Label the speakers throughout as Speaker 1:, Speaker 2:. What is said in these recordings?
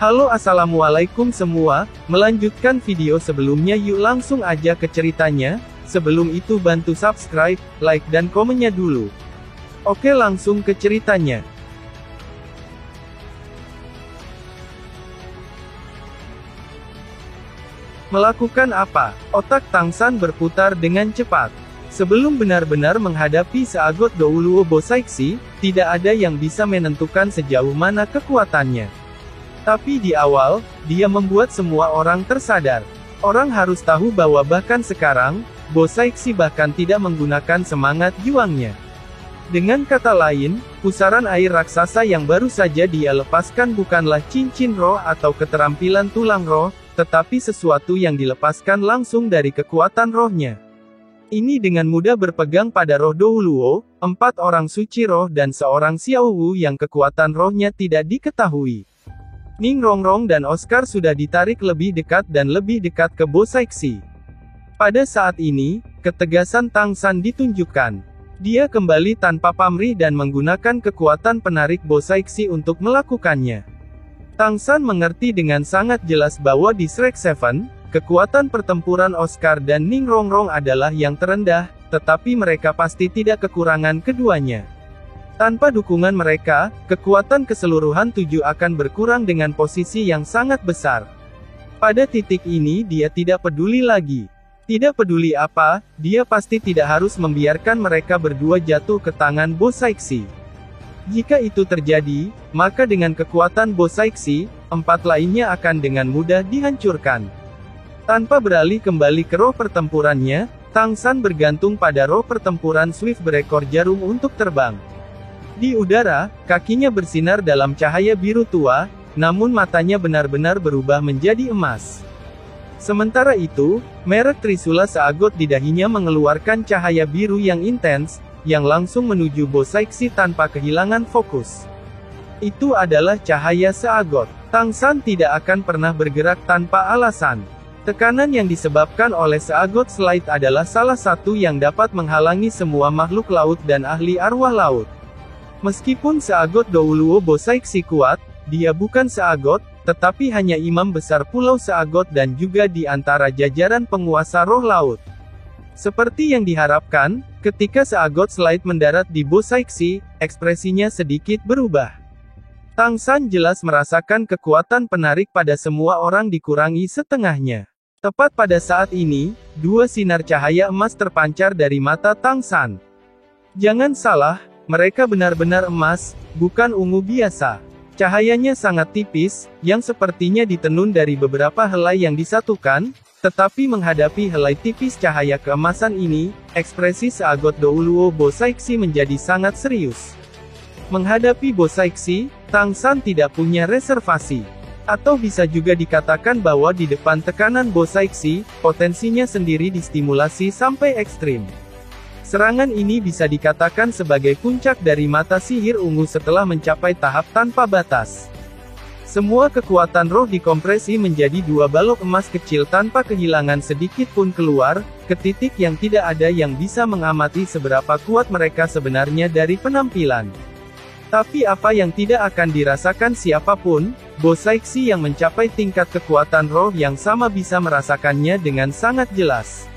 Speaker 1: Halo assalamualaikum semua, melanjutkan video sebelumnya yuk langsung aja ke ceritanya, sebelum itu bantu subscribe, like dan komennya dulu. Oke langsung ke ceritanya. Melakukan apa? Otak Tang San berputar dengan cepat. Sebelum benar-benar menghadapi Seagot Douluo Bosaiksi, tidak ada yang bisa menentukan sejauh mana kekuatannya. Tapi di awal, dia membuat semua orang tersadar. Orang harus tahu bahwa bahkan sekarang, Bosaiksi bahkan tidak menggunakan semangat juangnya. Dengan kata lain, pusaran air raksasa yang baru saja dia lepaskan bukanlah cincin roh atau keterampilan tulang roh, tetapi sesuatu yang dilepaskan langsung dari kekuatan rohnya. Ini dengan mudah berpegang pada roh Douluo, 4 orang suci roh dan seorang Xiao Wu yang kekuatan rohnya tidak diketahui. Ning Rongrong dan Oscar sudah ditarik lebih dekat dan lebih dekat ke Bosaiksi. Pada saat ini, ketegasan Tang San ditunjukkan. Dia kembali tanpa pamrih dan menggunakan kekuatan penarik Bosaiksi untuk melakukannya. Tang San mengerti dengan sangat jelas bahwa di Shrek 7, kekuatan pertempuran Oscar dan Ning Rongrong adalah yang terendah, tetapi mereka pasti tidak kekurangan keduanya. Tanpa dukungan mereka, kekuatan keseluruhan 7 akan berkurang dengan posisi yang sangat besar. Pada titik ini dia tidak peduli lagi. Tidak peduli apa, dia pasti tidak harus membiarkan mereka berdua jatuh ke tangan Bosaiksi. Jika itu terjadi, maka dengan kekuatan Bosaiksi, 4 lainnya akan dengan mudah dihancurkan. Tanpa beralih kembali ke roh pertempurannya, Tang San bergantung pada roh pertempuran Swift berekor jarum untuk terbang. Di udara, kakinya bersinar dalam cahaya biru tua, namun matanya benar-benar berubah menjadi emas. Sementara itu, merek Trisula Seagot di dahinya mengeluarkan cahaya biru yang intens, yang langsung menuju Bosaiksi tanpa kehilangan fokus. Itu adalah cahaya Seagot. Tang San tidak akan pernah bergerak tanpa alasan. Tekanan yang disebabkan oleh Seagot Slide adalah salah satu yang dapat menghalangi semua makhluk laut dan ahli arwah laut. Meskipun Seagot Douluo Bosaiksi kuat, dia bukan Seagot, tetapi hanya imam besar Pulau Seagot dan juga di antara jajaran penguasa roh laut. Seperti yang diharapkan, ketika Seagot Slide mendarat di Bosaiksi, ekspresinya sedikit berubah. Tang San jelas merasakan kekuatan penarik pada semua orang dikurangi setengahnya. Tepat pada saat ini, 2 sinar cahaya emas terpancar dari mata Tang San. Jangan salah, mereka benar-benar emas, bukan ungu biasa. Cahayanya sangat tipis, yang sepertinya ditenun dari beberapa helai yang disatukan, tetapi menghadapi helai tipis cahaya keemasan ini, ekspresi Seagot Douluo Bosaiksi menjadi sangat serius. Menghadapi Bosaiksi, Tang San tidak punya reservasi. Atau bisa juga dikatakan bahwa di depan tekanan Bosaiksi, potensinya sendiri distimulasi sampai ekstrim. Serangan ini bisa dikatakan sebagai puncak dari mata sihir ungu setelah mencapai tahap tanpa batas. Semua kekuatan roh dikompresi menjadi 2 balok emas kecil tanpa kehilangan sedikit pun keluar, ke titik yang tidak ada yang bisa mengamati seberapa kuat mereka sebenarnya dari penampilan. Tapi apa yang tidak akan dirasakan siapapun, Bosaiksi yang mencapai tingkat kekuatan roh yang sama bisa merasakannya dengan sangat jelas.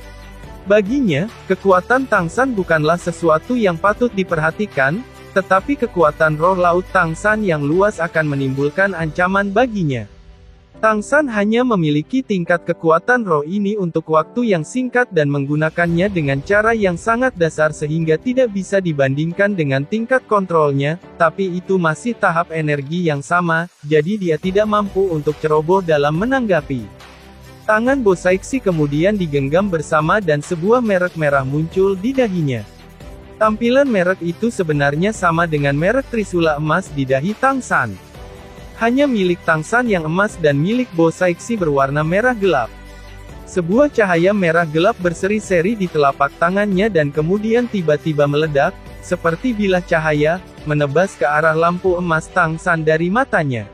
Speaker 1: Baginya, kekuatan Tang San bukanlah sesuatu yang patut diperhatikan, tetapi kekuatan roh laut Tang San yang luas akan menimbulkan ancaman baginya. Tang San hanya memiliki tingkat kekuatan roh ini untuk waktu yang singkat dan menggunakannya dengan cara yang sangat dasar sehingga tidak bisa dibandingkan dengan tingkat kontrolnya, tapi itu masih tahap energi yang sama, jadi dia tidak mampu untuk ceroboh dalam menanggapi. Tangan Bosaiksi kemudian digenggam bersama dan sebuah merek merah muncul di dahinya. Tampilan merek itu sebenarnya sama dengan merek Trisula emas di dahi Tang San. Hanya milik Tang San yang emas dan milik Bosaiksi berwarna merah gelap. Sebuah cahaya merah gelap berseri-seri di telapak tangannya dan kemudian tiba-tiba meledak, seperti bilah cahaya, menebas ke arah lampu emas Tang San dari matanya.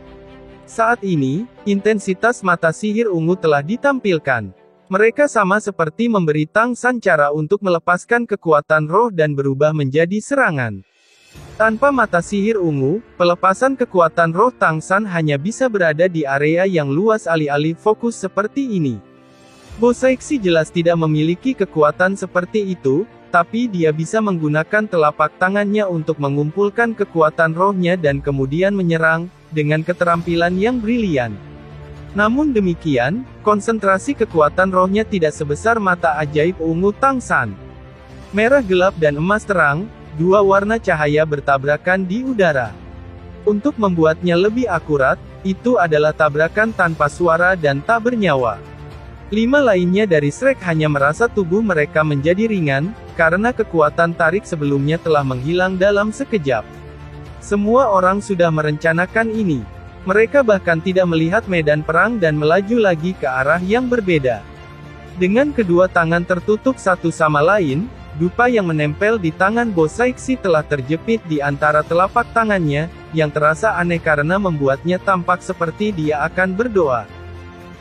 Speaker 1: Saat ini, intensitas mata sihir ungu telah ditampilkan. Mereka sama seperti memberi Tang San cara untuk melepaskan kekuatan roh dan berubah menjadi serangan. Tanpa mata sihir ungu, pelepasan kekuatan roh Tang San hanya bisa berada di area yang luas alih-alih fokus seperti ini. Bo Saixi jelas tidak memiliki kekuatan seperti itu, tapi dia bisa menggunakan telapak tangannya untuk mengumpulkan kekuatan rohnya dan kemudian menyerang, dengan keterampilan yang brilian. Namun demikian, konsentrasi kekuatan rohnya tidak sebesar mata ajaib ungu Tang San. Merah gelap dan emas terang, dua warna cahaya bertabrakan di udara. Untuk membuatnya lebih akurat, itu adalah tabrakan tanpa suara dan tak bernyawa. 5 lainnya dari Shrek hanya merasa tubuh mereka menjadi ringan, karena kekuatan tarik sebelumnya telah menghilang dalam sekejap. Semua orang sudah merencanakan ini. Mereka bahkan tidak melihat medan perang dan melaju lagi ke arah yang berbeda. Dengan kedua tangan tertutup satu sama lain, dupa yang menempel di tangan Bo Saixi telah terjepit di antara telapak tangannya, yang terasa aneh karena membuatnya tampak seperti dia akan berdoa.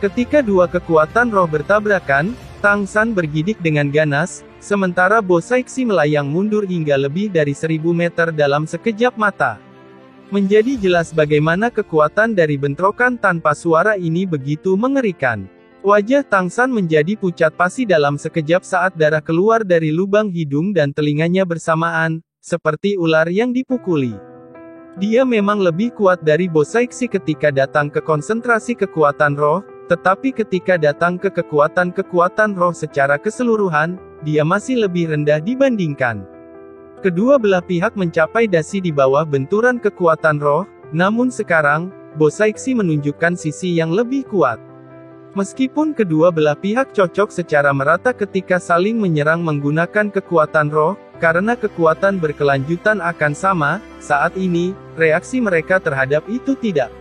Speaker 1: Ketika dua kekuatan roh bertabrakan, Tang San bergidik dengan ganas, sementara Bo Saixi melayang mundur hingga lebih dari 1000 meter dalam sekejap mata. Menjadi jelas bagaimana kekuatan dari bentrokan tanpa suara ini begitu mengerikan. Wajah Tang San menjadi pucat pasi dalam sekejap saat darah keluar dari lubang hidung dan telinganya bersamaan, seperti ular yang dipukuli. Dia memang lebih kuat dari Bo Saixi ketika datang ke konsentrasi kekuatan roh, tetapi ketika datang ke kekuatan roh secara keseluruhan, dia masih lebih rendah dibandingkan. Kedua belah pihak mencapai dasi di bawah benturan kekuatan roh, namun sekarang, Bo Saixi menunjukkan sisi yang lebih kuat. Meskipun kedua belah pihak cocok secara merata ketika saling menyerang menggunakan kekuatan roh, karena kekuatan berkelanjutan akan sama, saat ini, reaksi mereka terhadap itu tidak.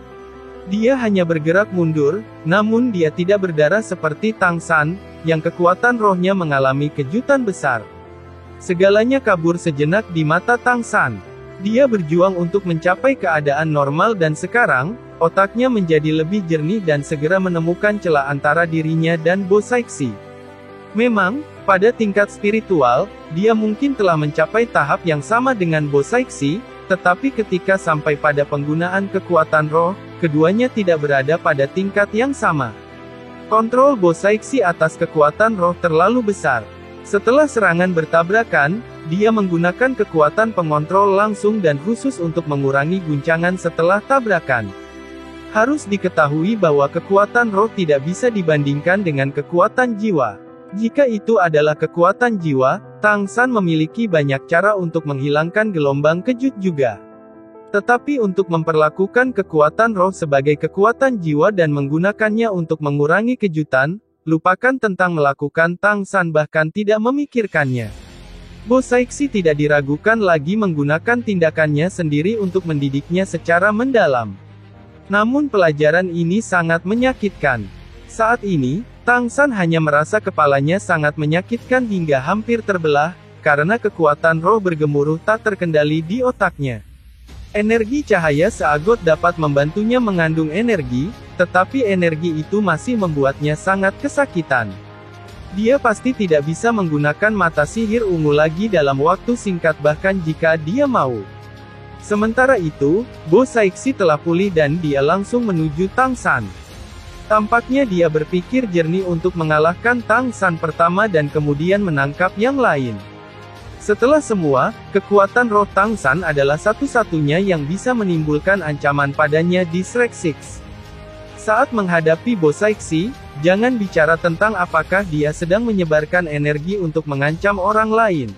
Speaker 1: Dia hanya bergerak mundur, namun dia tidak berdarah seperti Tang San, yang kekuatan rohnya mengalami kejutan besar. Segalanya kabur sejenak di mata Tang San. Dia berjuang untuk mencapai keadaan normal dan sekarang, otaknya menjadi lebih jernih dan segera menemukan celah antara dirinya dan Bo Saixi. Memang, pada tingkat spiritual, dia mungkin telah mencapai tahap yang sama dengan Bo Saixi, tetapi ketika sampai pada penggunaan kekuatan roh, keduanya tidak berada pada tingkat yang sama. Kontrol Bo Saixi atas kekuatan roh terlalu besar. Setelah serangan bertabrakan, dia menggunakan kekuatan pengontrol langsung dan khusus untuk mengurangi guncangan setelah tabrakan. Harus diketahui bahwa kekuatan roh tidak bisa dibandingkan dengan kekuatan jiwa. Jika itu adalah kekuatan jiwa, Tang San memiliki banyak cara untuk menghilangkan gelombang kejut juga. Tetapi untuk memperlakukan kekuatan roh sebagai kekuatan jiwa dan menggunakannya untuk mengurangi kejutan, lupakan tentang melakukan. Tang San bahkan tidak memikirkannya. Bo Saixi tidak diragukan lagi menggunakan tindakannya sendiri untuk mendidiknya secara mendalam. Namun pelajaran ini sangat menyakitkan. Saat ini, Tang San hanya merasa kepalanya sangat menyakitkan hingga hampir terbelah, karena kekuatan roh bergemuruh tak terkendali di otaknya. Energi cahaya seagot dapat membantunya mengandung energi, tetapi energi itu masih membuatnya sangat kesakitan. Dia pasti tidak bisa menggunakan mata sihir ungu lagi dalam waktu singkat bahkan jika dia mau. Sementara itu, Bo Saixi telah pulih dan dia langsung menuju Tang San. Tampaknya dia berpikir jernih untuk mengalahkan Tang San pertama dan kemudian menangkap yang lain. Setelah semua, kekuatan roh Tang San adalah satu-satunya yang bisa menimbulkan ancaman padanya di Shrek 6. Saat menghadapi Bo Saixi, jangan bicara tentang apakah dia sedang menyebarkan energi untuk mengancam orang lain.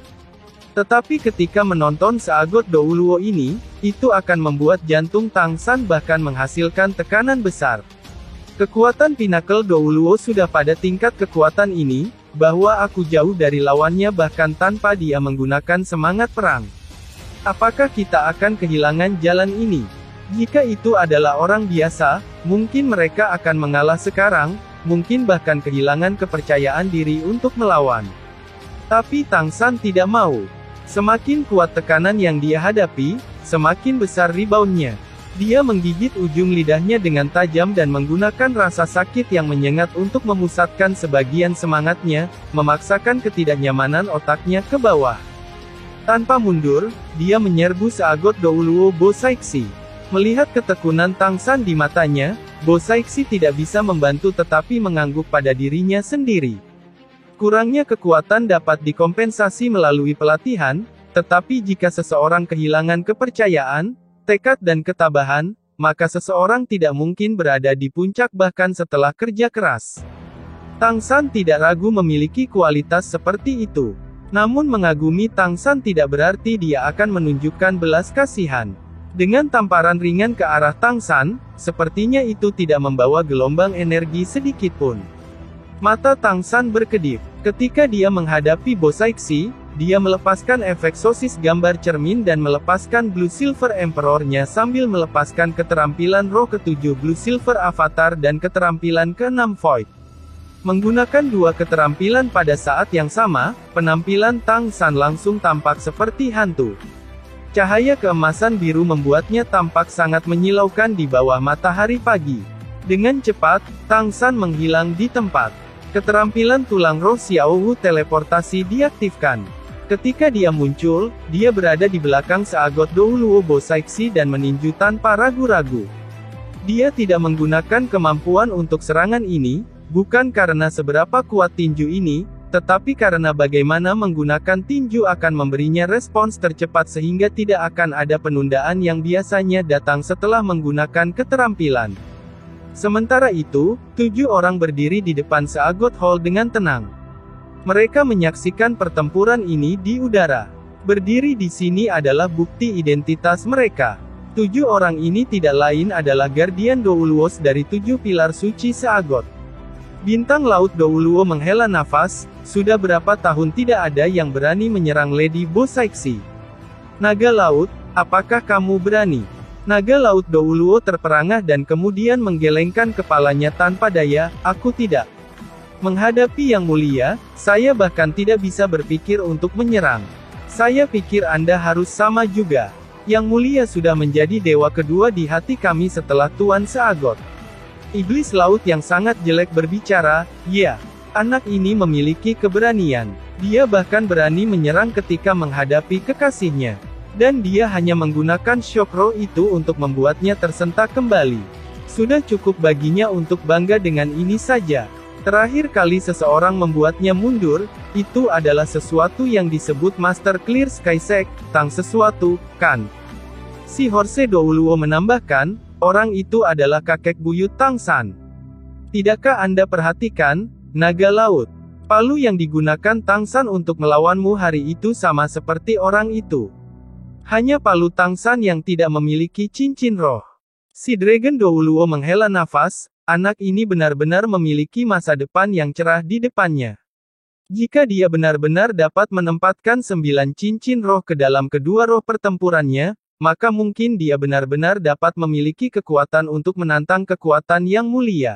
Speaker 1: Tetapi ketika menonton Seagot Douluo ini, itu akan membuat jantung Tang San bahkan menghasilkan tekanan besar. Kekuatan Pinnacle Douluo sudah pada tingkat kekuatan ini, bahwa aku jauh dari lawannya bahkan tanpa dia menggunakan semangat perang. Apakah kita akan kehilangan jalan ini? Jika itu adalah orang biasa, mungkin mereka akan mengalah sekarang, mungkin bahkan kehilangan kepercayaan diri untuk melawan. Tapi Tang San tidak mau. Semakin kuat tekanan yang dia hadapi, semakin besar reboundnya. Dia menggigit ujung lidahnya dengan tajam dan menggunakan rasa sakit yang menyengat untuk memusatkan sebagian semangatnya, memaksakan ketidaknyamanan otaknya ke bawah. Tanpa mundur, dia menyerbu seagot Douluo Bo Saixi. Melihat ketekunan Tang San di matanya, Bo Saixi tidak bisa membantu tetapi mengangguk pada dirinya sendiri. Kurangnya kekuatan dapat dikompensasi melalui pelatihan, tetapi jika seseorang kehilangan kepercayaan, tekad dan ketabahan, maka seseorang tidak mungkin berada di puncak bahkan setelah kerja keras. Tang San tidak ragu memiliki kualitas seperti itu. Namun mengagumi Tang San tidak berarti dia akan menunjukkan belas kasihan. Dengan tamparan ringan ke arah Tang San, sepertinya itu tidak membawa gelombang energi sedikit pun. Mata Tang San berkedip. Ketika dia menghadapi Bo Saixi, dia melepaskan efek sosis gambar cermin dan melepaskan Blue Silver Emperor-nya sambil melepaskan keterampilan roh ke-7 Blue Silver Avatar dan keterampilan ke-6 Void. Menggunakan dua keterampilan pada saat yang sama, penampilan Tang San langsung tampak seperti hantu. Cahaya keemasan biru membuatnya tampak sangat menyilaukan di bawah matahari pagi. Dengan cepat, Tang San menghilang di tempat. Keterampilan tulang roh Xiao Wu teleportasi diaktifkan. Ketika dia muncul, dia berada di belakang seagot Douluo Bo Saixi dan meninju tanpa ragu-ragu. Dia tidak menggunakan kemampuan untuk serangan ini, bukan karena seberapa kuat tinju ini, tetapi karena bagaimana menggunakan tinju akan memberinya respons tercepat sehingga tidak akan ada penundaan yang biasanya datang setelah menggunakan keterampilan. Sementara itu, 7 orang berdiri di depan seagot hall dengan tenang. Mereka menyaksikan pertempuran ini di udara. Berdiri di sini adalah bukti identitas mereka. 7 orang ini tidak lain adalah Guardian Douluos dari 7 pilar suci seagot. Bintang Laut Douluo menghela nafas, sudah berapa tahun tidak ada yang berani menyerang Lady Bo Saixi. Naga Laut, apakah kamu berani? Naga Laut Douluo terperangah dan kemudian menggelengkan kepalanya tanpa daya, aku tidak. Menghadapi Yang Mulia, saya bahkan tidak bisa berpikir untuk menyerang. Saya pikir Anda harus sama juga. Yang Mulia sudah menjadi dewa kedua di hati kami setelah Tuan Seagot. Iblis laut yang sangat jelek berbicara, ya, anak ini memiliki keberanian. Dia bahkan berani menyerang ketika menghadapi kekasihnya. Dan dia hanya menggunakan shock row itu untuk membuatnya tersentak kembali. Sudah cukup baginya untuk bangga dengan ini saja. Terakhir kali seseorang membuatnya mundur, itu adalah sesuatu yang disebut Master Clear Sky Sect, Tang sesuatu, kan? Si Horse Douluo menambahkan, orang itu adalah kakek buyut Tang San. Tidakkah Anda perhatikan, naga laut? Palu yang digunakan Tang San untuk melawanmu hari itu sama seperti orang itu. Hanya palu Tang San yang tidak memiliki cincin roh. Si Dragon Douluo menghela nafas, anak ini benar-benar memiliki masa depan yang cerah di depannya. Jika dia benar-benar dapat menempatkan 9 cincin roh ke dalam kedua roh pertempurannya, maka mungkin dia benar-benar dapat memiliki kekuatan untuk menantang kekuatan Yang Mulia.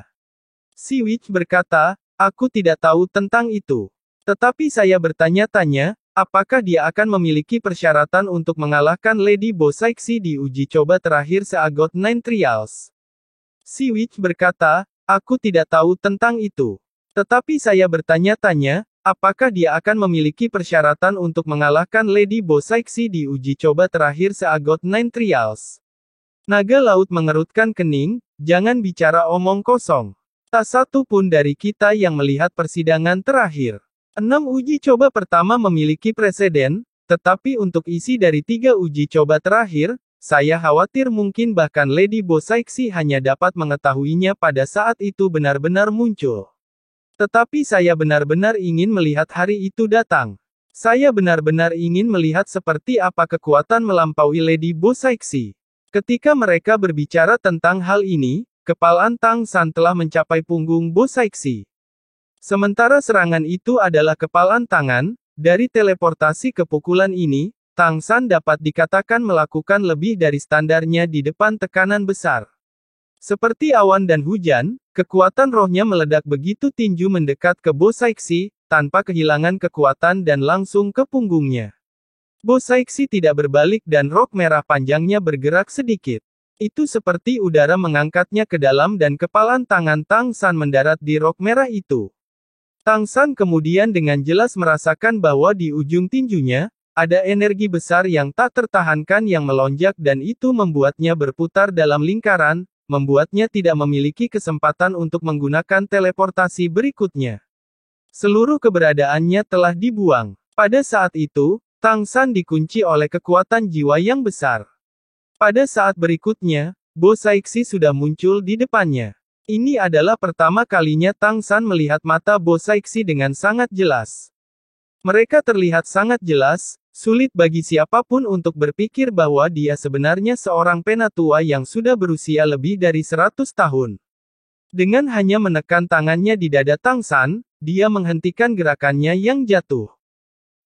Speaker 1: Si Witch berkata, aku tidak tahu tentang itu. Tetapi saya bertanya-tanya, apakah dia akan memiliki persyaratan untuk mengalahkan Lady Bo Saixi di uji coba terakhir seagot Nine Trials. Si Witch berkata, aku tidak tahu tentang itu. Tetapi saya bertanya-tanya, apakah dia akan memiliki persyaratan untuk mengalahkan Lady Bo Saixi di uji coba terakhir seagot Nine Trials? Naga Laut mengerutkan kening, jangan bicara omong kosong. Tak satu pun dari kita yang melihat persidangan terakhir. 6 uji coba pertama memiliki preseden, tetapi untuk isi dari 3 uji coba terakhir, saya khawatir mungkin bahkan Lady Bo Saixi hanya dapat mengetahuinya pada saat itu benar-benar muncul. Tetapi saya benar-benar ingin melihat hari itu datang. Saya benar-benar ingin melihat seperti apa kekuatan melampaui Lady Bo Saixi. Ketika mereka berbicara tentang hal ini, kepalan Tang San telah mencapai punggung Bo Saixi. Sementara serangan itu adalah kepalan tangan, dari teleportasi ke pukulan ini, Tang San dapat dikatakan melakukan lebih dari standarnya di depan tekanan besar. Seperti awan dan hujan, kekuatan rohnya meledak begitu tinju mendekat ke Bo Saixi, tanpa kehilangan kekuatan dan langsung ke punggungnya. Bo Saixi tidak berbalik dan rok merah panjangnya bergerak sedikit. Itu seperti udara mengangkatnya ke dalam dan kepalan tangan Tang San mendarat di rok merah itu. Tang San kemudian dengan jelas merasakan bahwa di ujung tinjunya, ada energi besar yang tak tertahankan yang melonjak dan itu membuatnya berputar dalam lingkaran, membuatnya tidak memiliki kesempatan untuk menggunakan teleportasi berikutnya. Seluruh keberadaannya telah dibuang. Pada saat itu, Tang San dikunci oleh kekuatan jiwa yang besar. Pada saat berikutnya, Bo Saixi sudah muncul di depannya. Ini adalah pertama kalinya Tang San melihat mata Bo Saixi dengan sangat jelas. Mereka terlihat sangat jelas, sulit bagi siapapun untuk berpikir bahwa dia sebenarnya seorang penatua yang sudah berusia lebih dari 100 tahun. Dengan hanya menekan tangannya di dada Tang San, dia menghentikan gerakannya yang jatuh.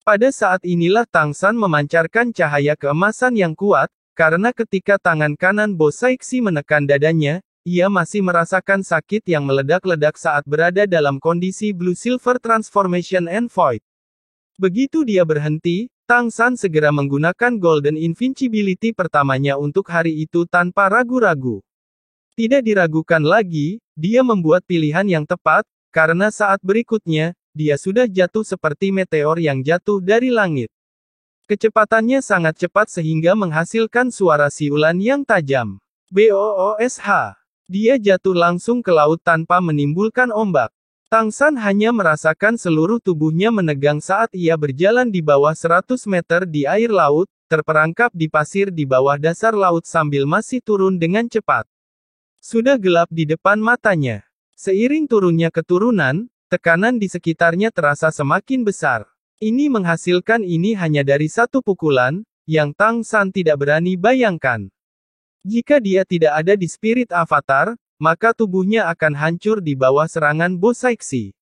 Speaker 1: Pada saat inilah Tang San memancarkan cahaya keemasan yang kuat, karena ketika tangan kanan Bo Saixi menekan dadanya, ia masih merasakan sakit yang meledak-ledak saat berada dalam kondisi Blue Silver Transformation and Void. Begitu dia berhenti, Tang San segera menggunakan Golden Invincibility pertamanya untuk hari itu tanpa ragu-ragu. Tidak diragukan lagi, dia membuat pilihan yang tepat, karena saat berikutnya, dia sudah jatuh seperti meteor yang jatuh dari langit. Kecepatannya sangat cepat sehingga menghasilkan suara siulan yang tajam. BOOSH. Dia jatuh langsung ke laut tanpa menimbulkan ombak. Tang San hanya merasakan seluruh tubuhnya menegang saat ia berjalan di bawah 100 meter di air laut, terperangkap di pasir di bawah dasar laut sambil masih turun dengan cepat. Sudah gelap di depan matanya. Seiring turunnya keturunan, tekanan di sekitarnya terasa semakin besar. Ini menghasilkan ini hanya dari satu pukulan, yang Tang San tidak berani bayangkan. Jika dia tidak ada di Spirit Avatar, maka tubuhnya akan hancur di bawah serangan Bo Saixi.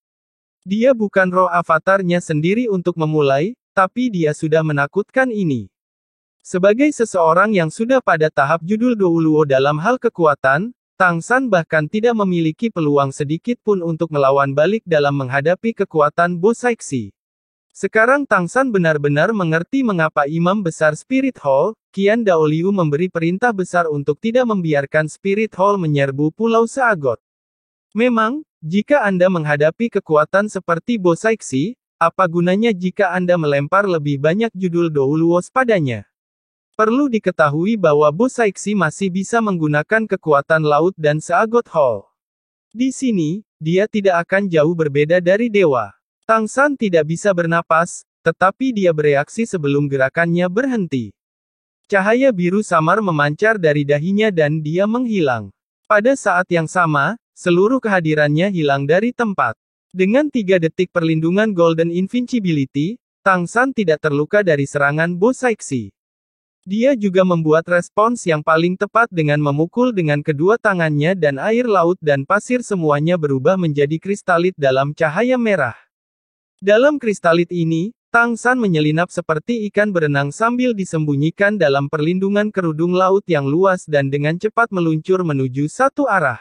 Speaker 1: Dia bukan roh avatarnya sendiri untuk memulai, tapi dia sudah menakutkan ini. Sebagai seseorang yang sudah pada tahap judul Douluo dalam hal kekuatan, Tang San bahkan tidak memiliki peluang sedikit pun untuk melawan balik dalam menghadapi kekuatan Bo Saixi. Sekarang Tang San benar-benar mengerti mengapa Imam Besar Spirit Hall, Qian Daoliu memberi perintah besar untuk tidak membiarkan Spirit Hall menyerbu Pulau Seagot. Memang, jika Anda menghadapi kekuatan seperti Bo Saixi, apa gunanya jika Anda melempar lebih banyak judul Douluos padanya? Perlu diketahui bahwa Bo Saixi masih bisa menggunakan kekuatan laut dan Seagot Hall. Di sini, dia tidak akan jauh berbeda dari dewa. Tang San tidak bisa bernapas, tetapi dia bereaksi sebelum gerakannya berhenti. Cahaya biru samar memancar dari dahinya dan dia menghilang. Pada saat yang sama, seluruh kehadirannya hilang dari tempat. Dengan 3 detik perlindungan Golden Invincibility, Tang San tidak terluka dari serangan Bo Saixi. Dia juga membuat respons yang paling tepat dengan memukul dengan kedua tangannya dan air laut dan pasir semuanya berubah menjadi kristalit dalam cahaya merah. Dalam kristalit ini, Tang San menyelinap seperti ikan berenang sambil disembunyikan dalam perlindungan kerudung laut yang luas dan dengan cepat meluncur menuju satu arah.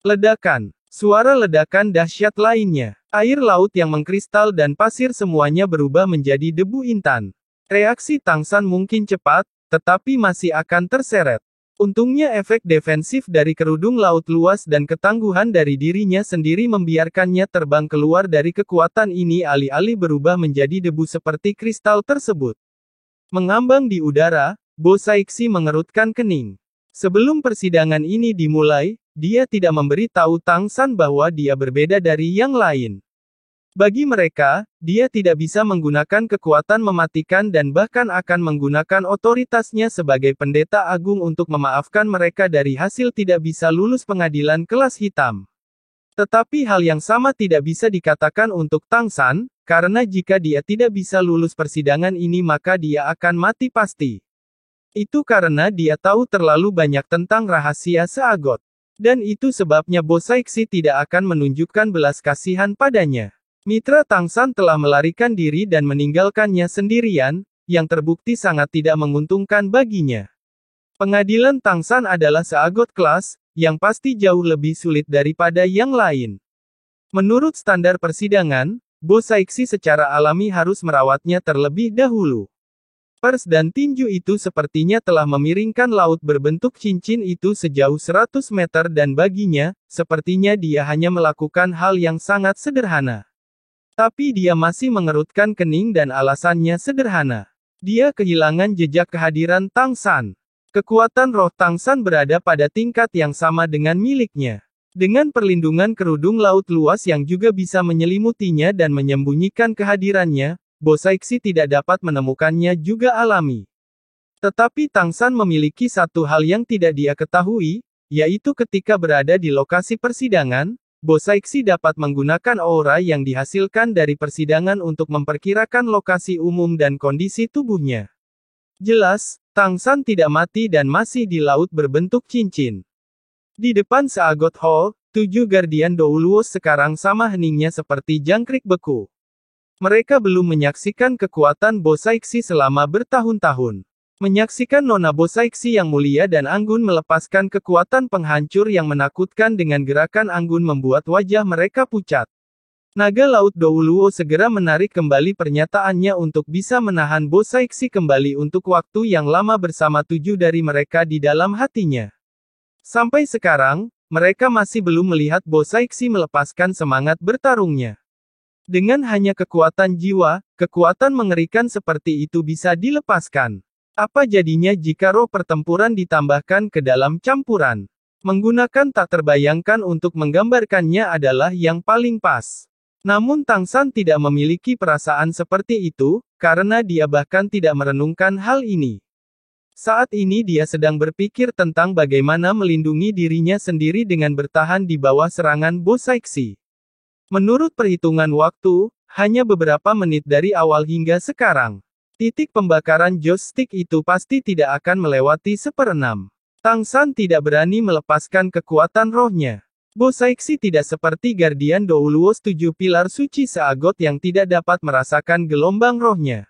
Speaker 1: Ledakan. Suara ledakan dahsyat lainnya. Air laut yang mengkristal dan pasir semuanya berubah menjadi debu intan. Reaksi Tang San mungkin cepat, tetapi masih akan terseret. Untungnya efek defensif dari kerudung laut luas dan ketangguhan dari dirinya sendiri membiarkannya terbang keluar dari kekuatan ini alih-alih berubah menjadi debu seperti kristal tersebut. Mengambang di udara, Bo Saixi mengerutkan kening. Sebelum persidangan ini dimulai, dia tidak memberi tahu Tang San bahwa dia berbeda dari yang lain. Bagi mereka, dia tidak bisa menggunakan kekuatan mematikan dan bahkan akan menggunakan otoritasnya sebagai pendeta agung untuk memaafkan mereka dari hasil tidak bisa lulus pengadilan kelas hitam. Tetapi hal yang sama tidak bisa dikatakan untuk Tang San, karena jika dia tidak bisa lulus persidangan ini maka dia akan mati pasti. Itu karena dia tahu terlalu banyak tentang rahasia Seagot. Dan itu sebabnya Bo Saixi tidak akan menunjukkan belas kasihan padanya. Mitra Tang San telah melarikan diri dan meninggalkannya sendirian, yang terbukti sangat tidak menguntungkan baginya. Pengadilan Tang San adalah Seagot kelas, yang pasti jauh lebih sulit daripada yang lain. Menurut standar persidangan, Bo Saixi secara alami harus merawatnya terlebih dahulu. Pers dan tinju itu sepertinya telah memiringkan laut berbentuk cincin itu sejauh 100 meter dan baginya, sepertinya dia hanya melakukan hal yang sangat sederhana. Tapi dia masih mengerutkan kening dan alasannya sederhana. Dia kehilangan jejak kehadiran Tang San. Kekuatan roh Tang San berada pada tingkat yang sama dengan miliknya. Dengan perlindungan kerudung laut luas yang juga bisa menyelimutinya dan menyembunyikan kehadirannya, Bo Saixi tidak dapat menemukannya juga alami. Tetapi Tang San memiliki satu hal yang tidak dia ketahui, yaitu ketika berada di lokasi persidangan, Bo Saixi dapat menggunakan aura yang dihasilkan dari persidangan untuk memperkirakan lokasi umum dan kondisi tubuhnya. Jelas, Tang San tidak mati dan masih di laut berbentuk cincin. Di depan Seagot Hall, 7 Guardian Doulos sekarang sama heningnya seperti jangkrik beku. Mereka belum menyaksikan kekuatan Bo Saixi selama bertahun-tahun. Menyaksikan Nona Bo Saixi yang mulia dan anggun melepaskan kekuatan penghancur yang menakutkan dengan gerakan anggun membuat wajah mereka pucat. Naga Laut Douluo segera menarik kembali pernyataannya untuk bisa menahan Bo Saixi kembali untuk waktu yang lama bersama 7 dari mereka di dalam hatinya. Sampai sekarang, mereka masih belum melihat Bo Saixi melepaskan semangat bertarungnya. Dengan hanya kekuatan jiwa, kekuatan mengerikan seperti itu bisa dilepaskan. Apa jadinya jika roh pertempuran ditambahkan ke dalam campuran? Menggunakan tak terbayangkan untuk menggambarkannya adalah yang paling pas. Namun Tang San tidak memiliki perasaan seperti itu, karena dia bahkan tidak merenungkan hal ini. Saat ini dia sedang berpikir tentang bagaimana melindungi dirinya sendiri dengan bertahan di bawah serangan Bo Saixi. Menurut perhitungan waktu, hanya beberapa menit dari awal hingga sekarang. Titik pembakaran joystick itu pasti tidak akan melewati 1/6. Tang San tidak berani melepaskan kekuatan rohnya. Bo Saixi tidak seperti Guardian Doulos 7 pilar suci Seagot yang tidak dapat merasakan gelombang rohnya.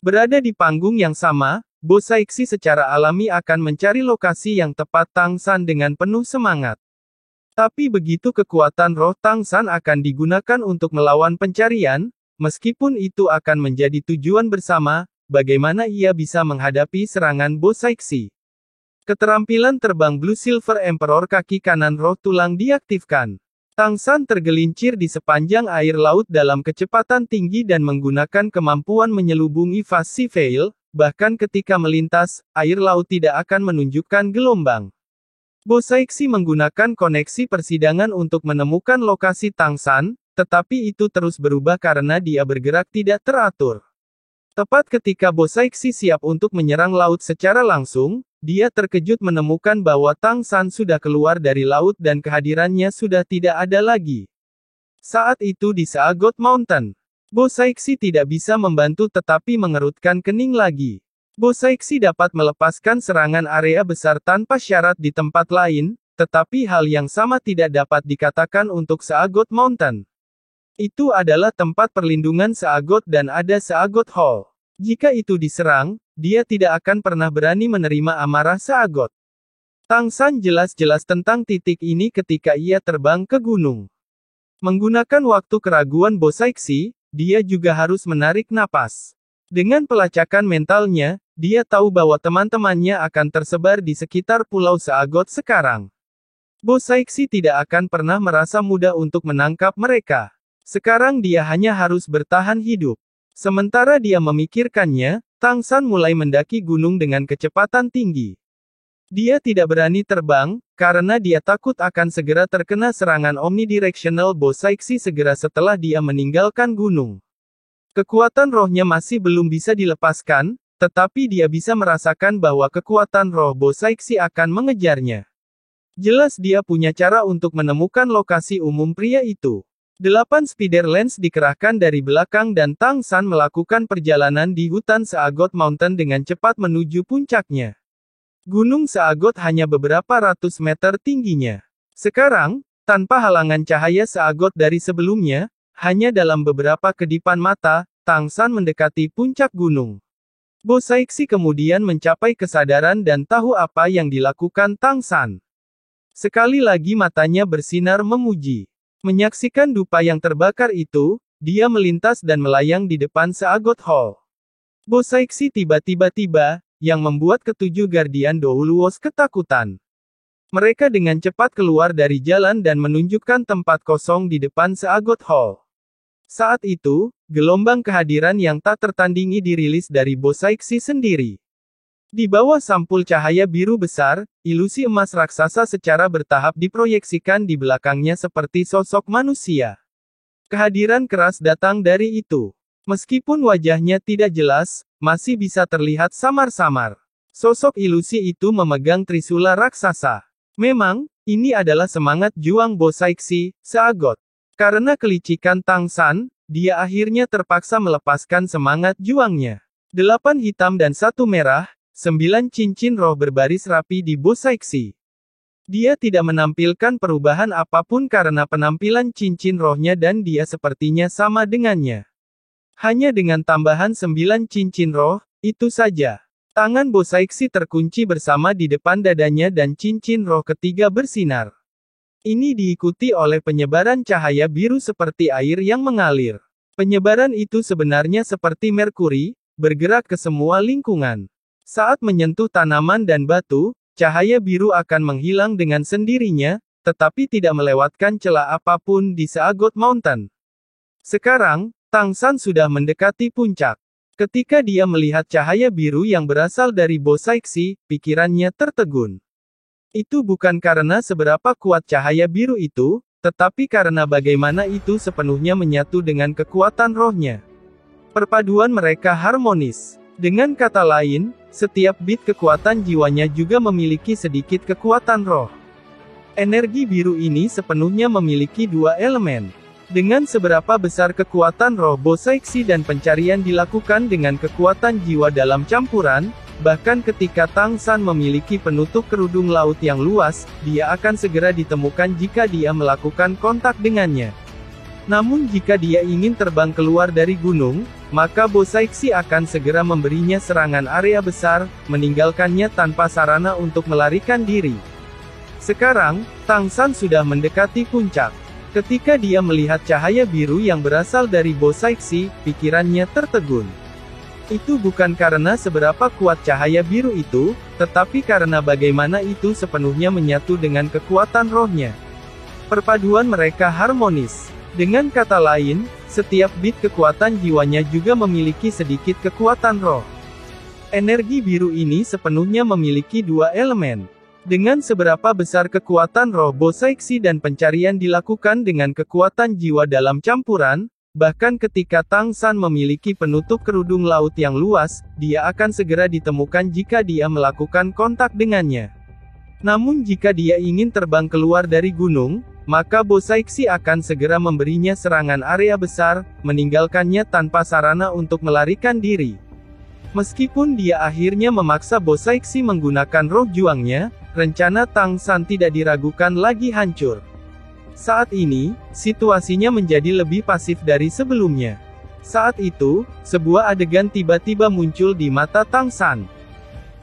Speaker 1: Berada di panggung yang sama, Bo Saixi secara alami akan mencari lokasi yang tepat Tang San dengan penuh semangat. Tapi begitu kekuatan roh Tang San akan digunakan untuk melawan pencarian, meskipun itu akan menjadi tujuan bersama, bagaimana ia bisa menghadapi serangan Bo Saixi. Keterampilan terbang Blue Silver Emperor kaki kanan roh tulang diaktifkan. Tang San tergelincir di sepanjang air laut dalam kecepatan tinggi dan menggunakan kemampuan menyelubungi Fast Sea Veil, bahkan ketika melintas, air laut tidak akan menunjukkan gelombang. Bo Saixi menggunakan koneksi persidangan untuk menemukan lokasi Tang San, tetapi itu terus berubah karena dia bergerak tidak teratur. Tepat ketika Bo Saixi siap untuk menyerang laut secara langsung, dia terkejut menemukan bahwa Tang San sudah keluar dari laut dan kehadirannya sudah tidak ada lagi. Saat itu di Seagot Mountain, Bo Saixi tidak bisa membantu tetapi mengerutkan kening lagi. Bo Saixi dapat melepaskan serangan area besar tanpa syarat di tempat lain, tetapi hal yang sama tidak dapat dikatakan untuk Seagot Mountain. Itu adalah tempat perlindungan Seagot dan ada Seagot Hall. Jika itu diserang, dia tidak akan pernah berani menerima amarah Seagot. Tang San jelas-jelas tentang titik ini ketika ia terbang ke gunung. Menggunakan waktu keraguan Bo Saixi, dia juga harus menarik napas. Dengan pelacakan mentalnya, dia tahu bahwa teman-temannya akan tersebar di sekitar pulau Seagot sekarang. Bo Saixi tidak akan pernah merasa mudah untuk menangkap mereka. Sekarang dia hanya harus bertahan hidup. Sementara dia memikirkannya, Tang San mulai mendaki gunung dengan kecepatan tinggi. Dia tidak berani terbang, karena dia takut akan segera terkena serangan omnidirectional Bo Saixi segera setelah dia meninggalkan gunung. Kekuatan rohnya masih belum bisa dilepaskan, tetapi dia bisa merasakan bahwa kekuatan roh Bo Saixi akan mengejarnya. Jelas dia punya cara untuk menemukan lokasi umum pria itu. 8 spider lens dikerahkan dari belakang dan Tang San melakukan perjalanan di hutan Seagot Mountain dengan cepat menuju puncaknya. Gunung Seagot hanya beberapa ratus meter tingginya. Sekarang, tanpa halangan cahaya Seagot dari sebelumnya, hanya dalam beberapa kedipan mata, Tang San mendekati puncak gunung. Bo Saixi kemudian mencapai kesadaran dan tahu apa yang dilakukan Tang San. Sekali lagi matanya bersinar memuji. Menyaksikan dupa yang terbakar itu, dia melintas dan melayang di depan Seagot Hall. Bo Saixi tiba-tiba tiba, yang membuat ketujuh Guardian Doulos ketakutan. Mereka dengan cepat keluar dari jalan dan menunjukkan tempat kosong di depan Seagot Hall. Saat itu, gelombang kehadiran yang tak tertandingi dirilis dari Bosaiksi sendiri. Di bawah sampul cahaya biru besar, ilusi emas raksasa secara bertahap diproyeksikan di belakangnya seperti sosok manusia. Kehadiran keras datang dari itu. Meskipun wajahnya tidak jelas, masih bisa terlihat samar-samar. Sosok ilusi itu memegang trisula raksasa. Memang, ini adalah semangat juang Bosaiksi, seagot. Karena kelicikan Tang San, dia akhirnya terpaksa melepaskan semangat juangnya. 8 hitam dan 1 merah, 9 cincin roh berbaris rapi di Bosaiksi. Dia tidak menampilkan perubahan apapun karena penampilan cincin rohnya dan dia sepertinya sama dengannya. Hanya dengan tambahan 9 cincin roh, itu saja. Tangan Bosaiksi terkunci bersama di depan dadanya dan cincin roh ketiga bersinar. Ini diikuti oleh penyebaran cahaya biru seperti air yang mengalir. Penyebaran itu sebenarnya seperti merkuri, bergerak ke semua lingkungan. Saat menyentuh tanaman dan batu, cahaya biru akan menghilang dengan sendirinya, tetapi tidak melewatkan celah apapun di Seagot Mountain. Sekarang, Tang San sudah mendekati puncak. Ketika dia melihat cahaya biru yang berasal dari Bosaiksi, pikirannya tertegun. Itu bukan karena seberapa kuat cahaya biru itu, tetapi karena bagaimana itu sepenuhnya menyatu dengan kekuatan rohnya. Perpaduan mereka harmonis. Dengan kata lain, setiap bit kekuatan jiwanya juga memiliki sedikit kekuatan roh. Energi biru ini sepenuhnya memiliki 2 elemen. Dengan seberapa besar kekuatan roh Bosaiksi dan pencarian dilakukan dengan kekuatan jiwa dalam campuran, bahkan ketika Tang San memiliki penutup kerudung laut yang luas, dia akan segera ditemukan jika dia melakukan kontak dengannya. Namun jika dia ingin terbang keluar dari gunung, maka Bosaiksi akan segera memberinya serangan area besar, meninggalkannya tanpa sarana untuk melarikan diri. Sekarang, Tang San sudah mendekati puncak. Ketika dia melihat cahaya biru yang berasal dari Bosaiksi, pikirannya tertegun. Itu bukan karena seberapa kuat cahaya biru itu, tetapi karena bagaimana itu sepenuhnya menyatu dengan kekuatan rohnya. Perpaduan mereka harmonis. Dengan kata lain, setiap bit kekuatan jiwanya juga memiliki sedikit kekuatan roh. Energi biru ini sepenuhnya memiliki 2 elemen. Dengan seberapa besar kekuatan roh Bosaiksi dan pencarian dilakukan dengan kekuatan jiwa dalam campuran, bahkan ketika Tang San memiliki penutup kerudung laut yang luas, dia akan segera ditemukan jika dia melakukan kontak dengannya. Namun jika dia ingin terbang keluar dari gunung, maka Bosaiksi akan segera memberinya serangan area besar, meninggalkannya tanpa sarana untuk melarikan diri. Meskipun dia akhirnya memaksa Bosaiksi menggunakan roh juangnya, rencana Tang San tidak diragukan lagi hancur. Saat ini, situasinya menjadi lebih pasif dari sebelumnya. Saat itu, sebuah adegan tiba-tiba muncul di mata Tang San.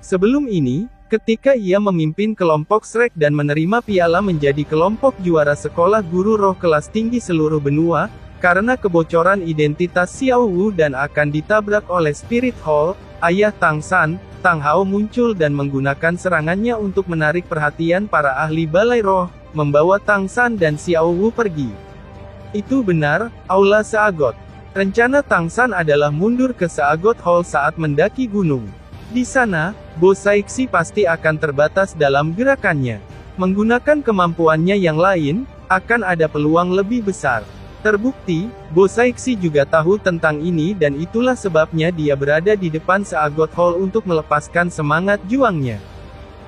Speaker 1: Sebelum ini, ketika ia memimpin kelompok Shrek dan menerima piala menjadi kelompok juara sekolah guru roh kelas tinggi seluruh benua, karena kebocoran identitas Xiao Wu dan akan ditabrak oleh Spirit Hall, ayah Tang San, Tang Hao muncul dan menggunakan serangannya untuk menarik perhatian para ahli balai roh, membawa Tang San dan Xiao Wu pergi. Itu benar, Aula Seagot. Rencana Tang San adalah mundur ke Seagot Hall saat mendaki gunung. Di sana, Bosaiksi pasti akan terbatas dalam gerakannya. Menggunakan kemampuannya yang lain, akan ada peluang lebih besar. Terbukti, Bosaiksi juga tahu tentang ini dan itulah sebabnya dia berada di depan Seagot Hall untuk melepaskan semangat juangnya.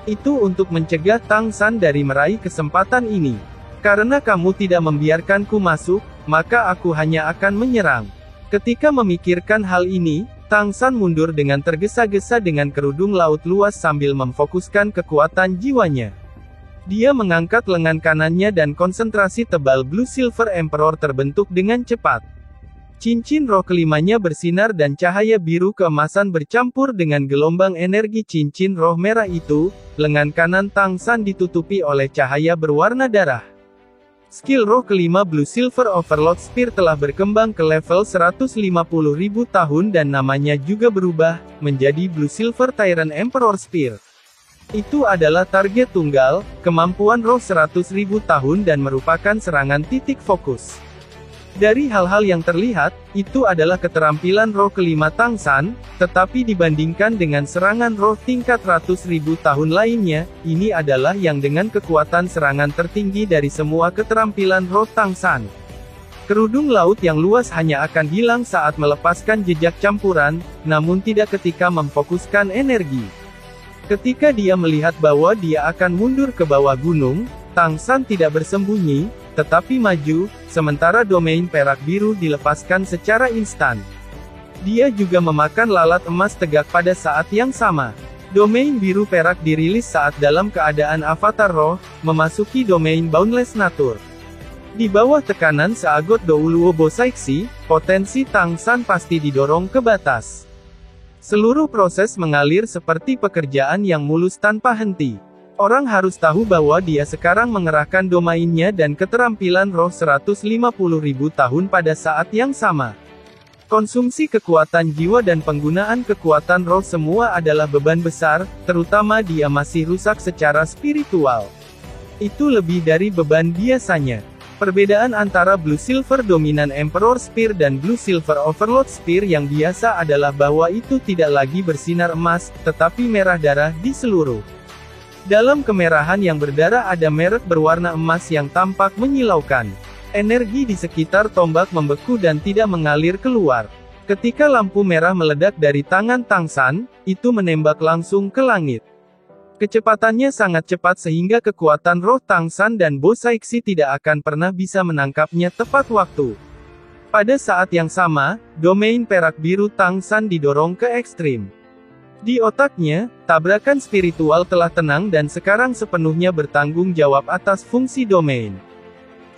Speaker 1: Itu untuk mencegah Tang San dari meraih kesempatan ini. Karena kamu tidak membiarkanku masuk, maka aku hanya akan menyerang. Ketika memikirkan hal ini, Tang San mundur dengan tergesa-gesa dengan kerudung laut luas sambil memfokuskan kekuatan jiwanya. Dia mengangkat lengan kanannya dan konsentrasi tebal Blue Silver Emperor terbentuk dengan cepat. Cincin roh kelimanya bersinar dan cahaya biru keemasan bercampur dengan gelombang energi cincin roh merah itu, lengan kanan Tang San ditutupi oleh cahaya berwarna darah. Skill roh kelima Blue Silver Overload Spear telah berkembang ke level 150.000 tahun dan namanya juga berubah, menjadi Blue Silver Tyrant Emperor Spear. Itu adalah target tunggal, kemampuan roh 100.000 tahun dan merupakan serangan titik fokus. Dari hal-hal yang terlihat, itu adalah keterampilan roh kelima Tang San, tetapi dibandingkan dengan serangan roh tingkat ratus ribu tahun lainnya, ini adalah yang dengan kekuatan serangan tertinggi dari semua keterampilan roh Tang San. Kerudung laut yang luas hanya akan hilang saat melepaskan jejak campuran, namun tidak ketika memfokuskan energi. Ketika dia melihat bahwa dia akan mundur ke bawah gunung, Tang San tidak bersembunyi, tetapi maju, sementara domain perak biru dilepaskan secara instan. Dia juga memakan lalat emas tegak pada saat yang sama. Domain biru perak dirilis saat dalam keadaan avatar roh, memasuki domain boundless nature. Di bawah tekanan seagot Douluo Bosaiksi, potensi Tang San pasti didorong ke batas. Seluruh proses mengalir seperti pekerjaan yang mulus tanpa henti. Orang harus tahu bahwa dia sekarang mengerahkan domainnya dan keterampilan roh 150.000 tahun pada saat yang sama. Konsumsi kekuatan jiwa dan penggunaan kekuatan roh semua adalah beban besar, terutama dia masih rusak secara spiritual. Itu lebih dari beban biasanya. Perbedaan antara Blue Silver Dominant Emperor Spear dan Blue Silver Overlord Spear yang biasa adalah bahwa itu tidak lagi bersinar emas, tetapi merah darah di seluruh. Dalam kemerahan yang berdarah ada merek berwarna emas yang tampak menyilaukan. Energi di sekitar tombak membeku dan tidak mengalir keluar. Ketika lampu merah meledak dari tangan Tang San, itu menembak langsung ke langit. Kecepatannya sangat cepat sehingga kekuatan roh Tang San dan Bosaiksi tidak akan pernah bisa menangkapnya tepat waktu. Pada saat yang sama, domain perak biru Tang San didorong ke ekstrim. Di otaknya, tabrakan spiritual telah tenang dan sekarang sepenuhnya bertanggung jawab atas fungsi domain.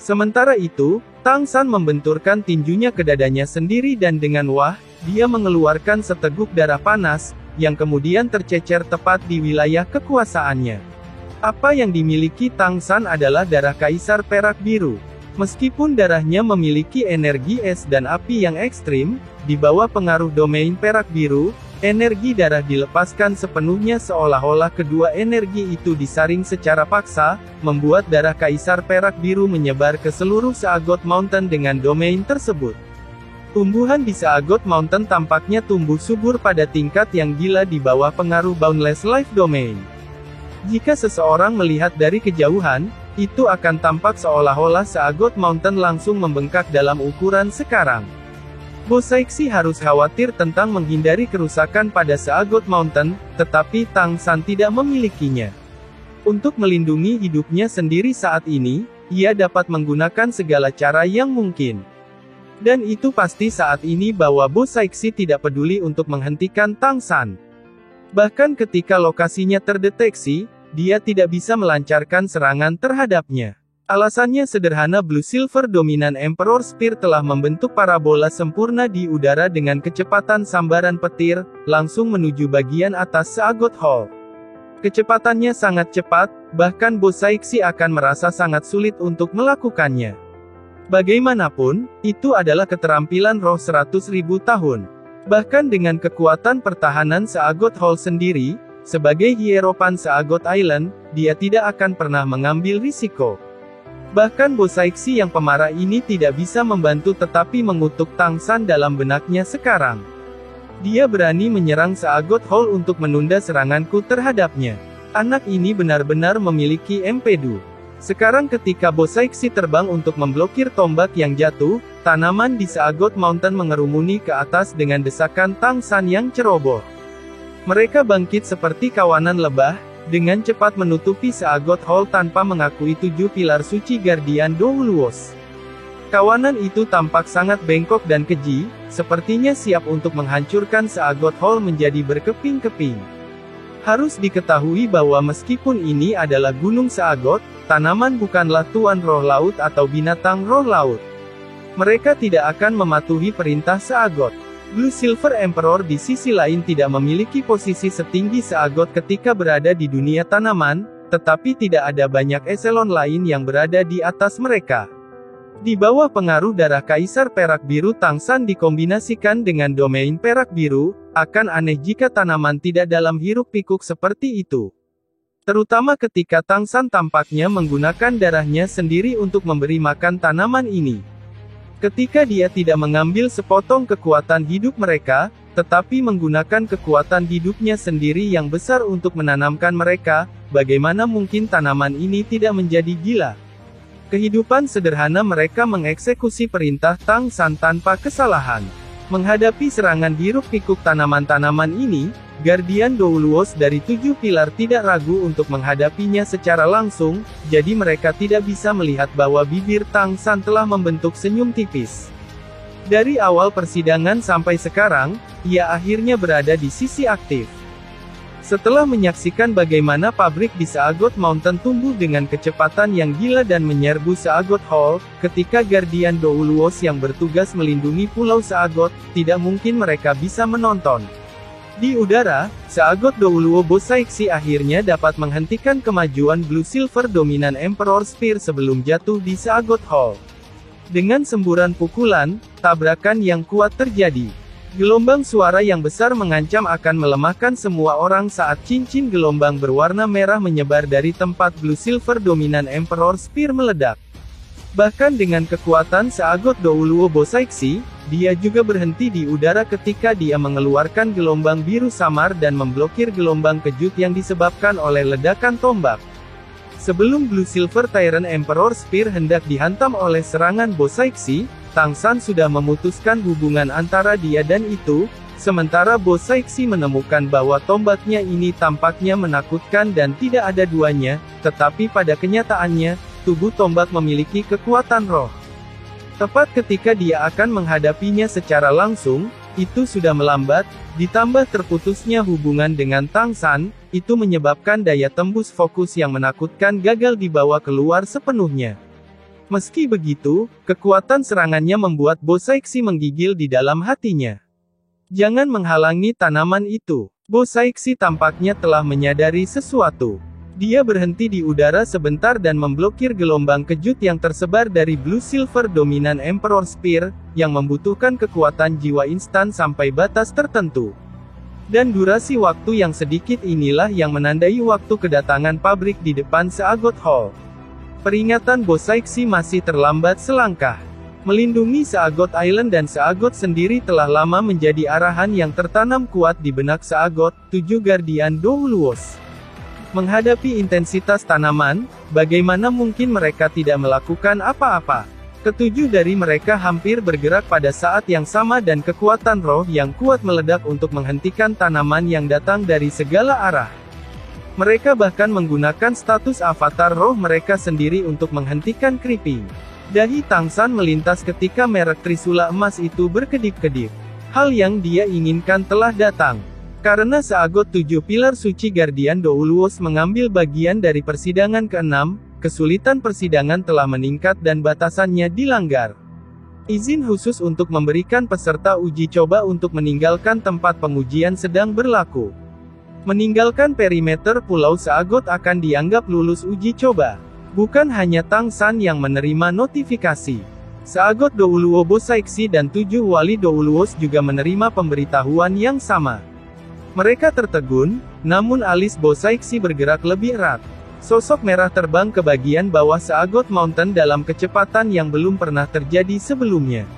Speaker 1: Sementara itu, Tang San membenturkan tinjunya ke dadanya sendiri dan dengan wah, dia mengeluarkan seteguk darah panas, yang kemudian tercecer tepat di wilayah kekuasaannya. Apa yang dimiliki Tang San adalah darah kaisar perak biru. Meskipun darahnya memiliki energi es dan api yang ekstrim, di bawah pengaruh domain perak biru, energi darah dilepaskan sepenuhnya seolah-olah kedua energi itu disaring secara paksa, membuat darah kaisar perak biru menyebar ke seluruh Seagot Mountain dengan domain tersebut. Tumbuhan di Seagot Mountain tampaknya tumbuh subur pada tingkat yang gila di bawah pengaruh Boundless Life Domain. Jika seseorang melihat dari kejauhan, itu akan tampak seolah-olah Seagot Mountain langsung membengkak dalam ukuran sekarang. Bosaiksi harus khawatir tentang menghindari kerusakan pada Seagot Mountain, tetapi Tang San tidak memilikinya. Untuk melindungi hidupnya sendiri saat ini, ia dapat menggunakan segala cara yang mungkin. Dan itu pasti saat ini bahwa Bosaiksi tidak peduli untuk menghentikan Tang San. Bahkan ketika lokasinya terdeteksi, dia tidak bisa melancarkan serangan terhadapnya. Alasannya sederhana, Blue Silver Dominant Emperor Spear telah membentuk parabola sempurna di udara dengan kecepatan sambaran petir, langsung menuju bagian atas Seagot Hall. Kecepatannya sangat cepat, bahkan Bosaiksi akan merasa sangat sulit untuk melakukannya. Bagaimanapun, itu adalah keterampilan roh 100.000 tahun. Bahkan dengan kekuatan pertahanan Seagot Hall sendiri, sebagai Hierophant Seagot Island, dia tidak akan pernah mengambil risiko. Bahkan Bosaiksi yang pemarah ini tidak bisa membantu tetapi mengutuk Tang San dalam benaknya sekarang. Dia berani menyerang Seagot Hall untuk menunda seranganku terhadapnya. Anak ini benar-benar memiliki empedu. Sekarang ketika Bosaiksi terbang untuk memblokir tombak yang jatuh, tanaman di Seagot Mountain mengerumuni ke atas dengan desakan Tang San yang ceroboh. Mereka bangkit seperti kawanan lebah, dengan cepat menutupi Seagot Hall tanpa mengakui 7 pilar suci Guardian Douluos. Kawanan itu tampak sangat bengkok dan keji, sepertinya siap untuk menghancurkan Seagot Hall menjadi berkeping-keping. Harus diketahui bahwa meskipun ini adalah Gunung Seagot, tanaman bukanlah tuan roh laut atau binatang roh laut. Mereka tidak akan mematuhi perintah Seagot. Blue Silver Emperor di sisi lain tidak memiliki posisi setinggi Seagot ketika berada di dunia tanaman, tetapi tidak ada banyak eselon lain yang berada di atas mereka. Di bawah pengaruh darah Kaisar Perak Biru, Tang San dikombinasikan dengan domain perak biru, akan aneh jika tanaman tidak dalam hiruk-pikuk seperti itu. Terutama ketika Tang San tampaknya menggunakan darahnya sendiri untuk memberi makan tanaman ini. Ketika dia tidak mengambil sepotong kekuatan hidup mereka, tetapi menggunakan kekuatan hidupnya sendiri yang besar untuk menanamkan mereka, bagaimana mungkin tanaman ini tidak menjadi gila? Kehidupan sederhana mereka mengeksekusi perintah Tang San tanpa kesalahan. Menghadapi serangan hiruk-pikuk tanaman-tanaman ini, Guardian Doulos dari 7 pilar tidak ragu untuk menghadapinya secara langsung, jadi mereka tidak bisa melihat bahwa bibir Tang San telah membentuk senyum tipis. Dari awal persidangan sampai sekarang, ia akhirnya berada di sisi aktif. Setelah menyaksikan bagaimana pabrik di Seagot Mountain tumbuh dengan kecepatan yang gila dan menyerbu Seagot Hall, ketika Guardian Doulos yang bertugas melindungi Pulau Seagot, tidak mungkin mereka bisa menonton. Di udara, Seagot Doulo Bosaiksi akhirnya dapat menghentikan kemajuan Blue Silver Dominant Emperor Spear sebelum jatuh di Seagot Hall. Dengan semburan pukulan, tabrakan yang kuat terjadi. Gelombang suara yang besar mengancam akan melemahkan semua orang saat cincin gelombang berwarna merah menyebar dari tempat Blue Silver Dominant Emperor Spear meledak. Bahkan dengan kekuatan Seagot Doulo Bosaiksi, dia juga berhenti di udara ketika dia mengeluarkan gelombang biru samar dan memblokir gelombang kejut yang disebabkan oleh ledakan tombak. Sebelum Blue Silver Tyrant Emperor Spear hendak dihantam oleh serangan Bosaiksi, Tang San sudah memutuskan hubungan antara dia dan itu, sementara Bosaiksi menemukan bahwa tombaknya ini tampaknya menakutkan dan tidak ada duanya, tetapi pada kenyataannya, tubuh tombak memiliki kekuatan roh. Tepat ketika dia akan menghadapinya secara langsung, itu sudah melambat, ditambah terputusnya hubungan dengan Tang San, itu menyebabkan daya tembus fokus yang menakutkan gagal dibawa keluar sepenuhnya. Meski begitu, kekuatan serangannya membuat Bosaiksi menggigil di dalam hatinya. Jangan menghalangi tanaman itu. Bosaiksi tampaknya telah menyadari sesuatu. Dia berhenti di udara sebentar dan memblokir gelombang kejut yang tersebar dari Blue Silver Dominant Emperor Spear, yang membutuhkan kekuatan jiwa instan sampai batas tertentu. Dan durasi waktu yang sedikit inilah yang menandai waktu kedatangan pabrik di depan Seagot Hall. Peringatan Bosaiksi masih terlambat selangkah. Melindungi Seagot Island dan Seagot sendiri telah lama menjadi arahan yang tertanam kuat di benak Seagot, 7 Guardian Doulos. Menghadapi intensitas tanaman, bagaimana mungkin mereka tidak melakukan apa-apa? Ketujuh dari mereka hampir bergerak pada saat yang sama dan kekuatan roh yang kuat meledak untuk menghentikan tanaman yang datang dari segala arah. Mereka bahkan menggunakan status avatar roh mereka sendiri untuk menghentikan creeping. Dahi Tang San melintas ketika merek trisula emas itu berkedip-kedip. Hal yang dia inginkan telah datang. Karena Seagot 7 pilar suci Guardian Doulos mengambil bagian dari persidangan ke-6, kesulitan persidangan telah meningkat dan batasannya dilanggar. Izin khusus untuk memberikan peserta uji coba untuk meninggalkan tempat pengujian sedang berlaku. Meninggalkan perimeter Pulau Seagot akan dianggap lulus uji coba. Bukan hanya Tang San yang menerima notifikasi. Seagot Doulo Bosaiksi dan 7 wali Doulos juga menerima pemberitahuan yang sama. Mereka tertegun, namun alis Bosaiksi bergerak lebih erat. Sosok merah terbang ke bagian bawah Seagot Mountain dalam kecepatan yang belum pernah terjadi sebelumnya.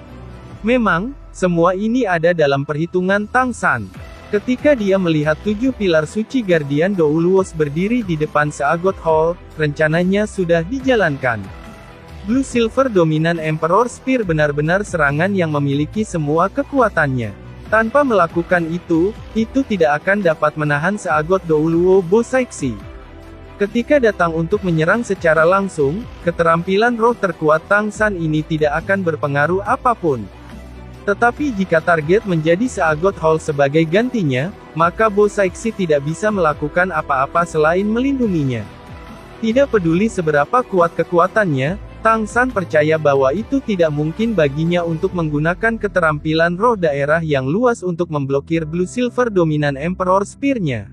Speaker 1: Memang, semua ini ada dalam perhitungan Tang San. Ketika dia melihat 7 pilar suci Guardian Doulos berdiri di depan Seagot Hall, rencananya sudah dijalankan. Blue Silver Dominant Emperor Spear benar-benar serangan yang memiliki semua kekuatannya. Tanpa melakukan itu tidak akan dapat menahan Seagot Doulo Bosaiksi. Ketika datang untuk menyerang secara langsung, keterampilan roh terkuat Tang San ini tidak akan berpengaruh apapun. Tetapi jika target menjadi Seagot Hall sebagai gantinya, maka Bosaiksi tidak bisa melakukan apa-apa selain melindunginya. Tidak peduli seberapa kuat kekuatannya, Tang San percaya bahwa itu tidak mungkin baginya untuk menggunakan keterampilan roh daerah yang luas untuk memblokir Blue Silver Dominant Emperor Spear-nya.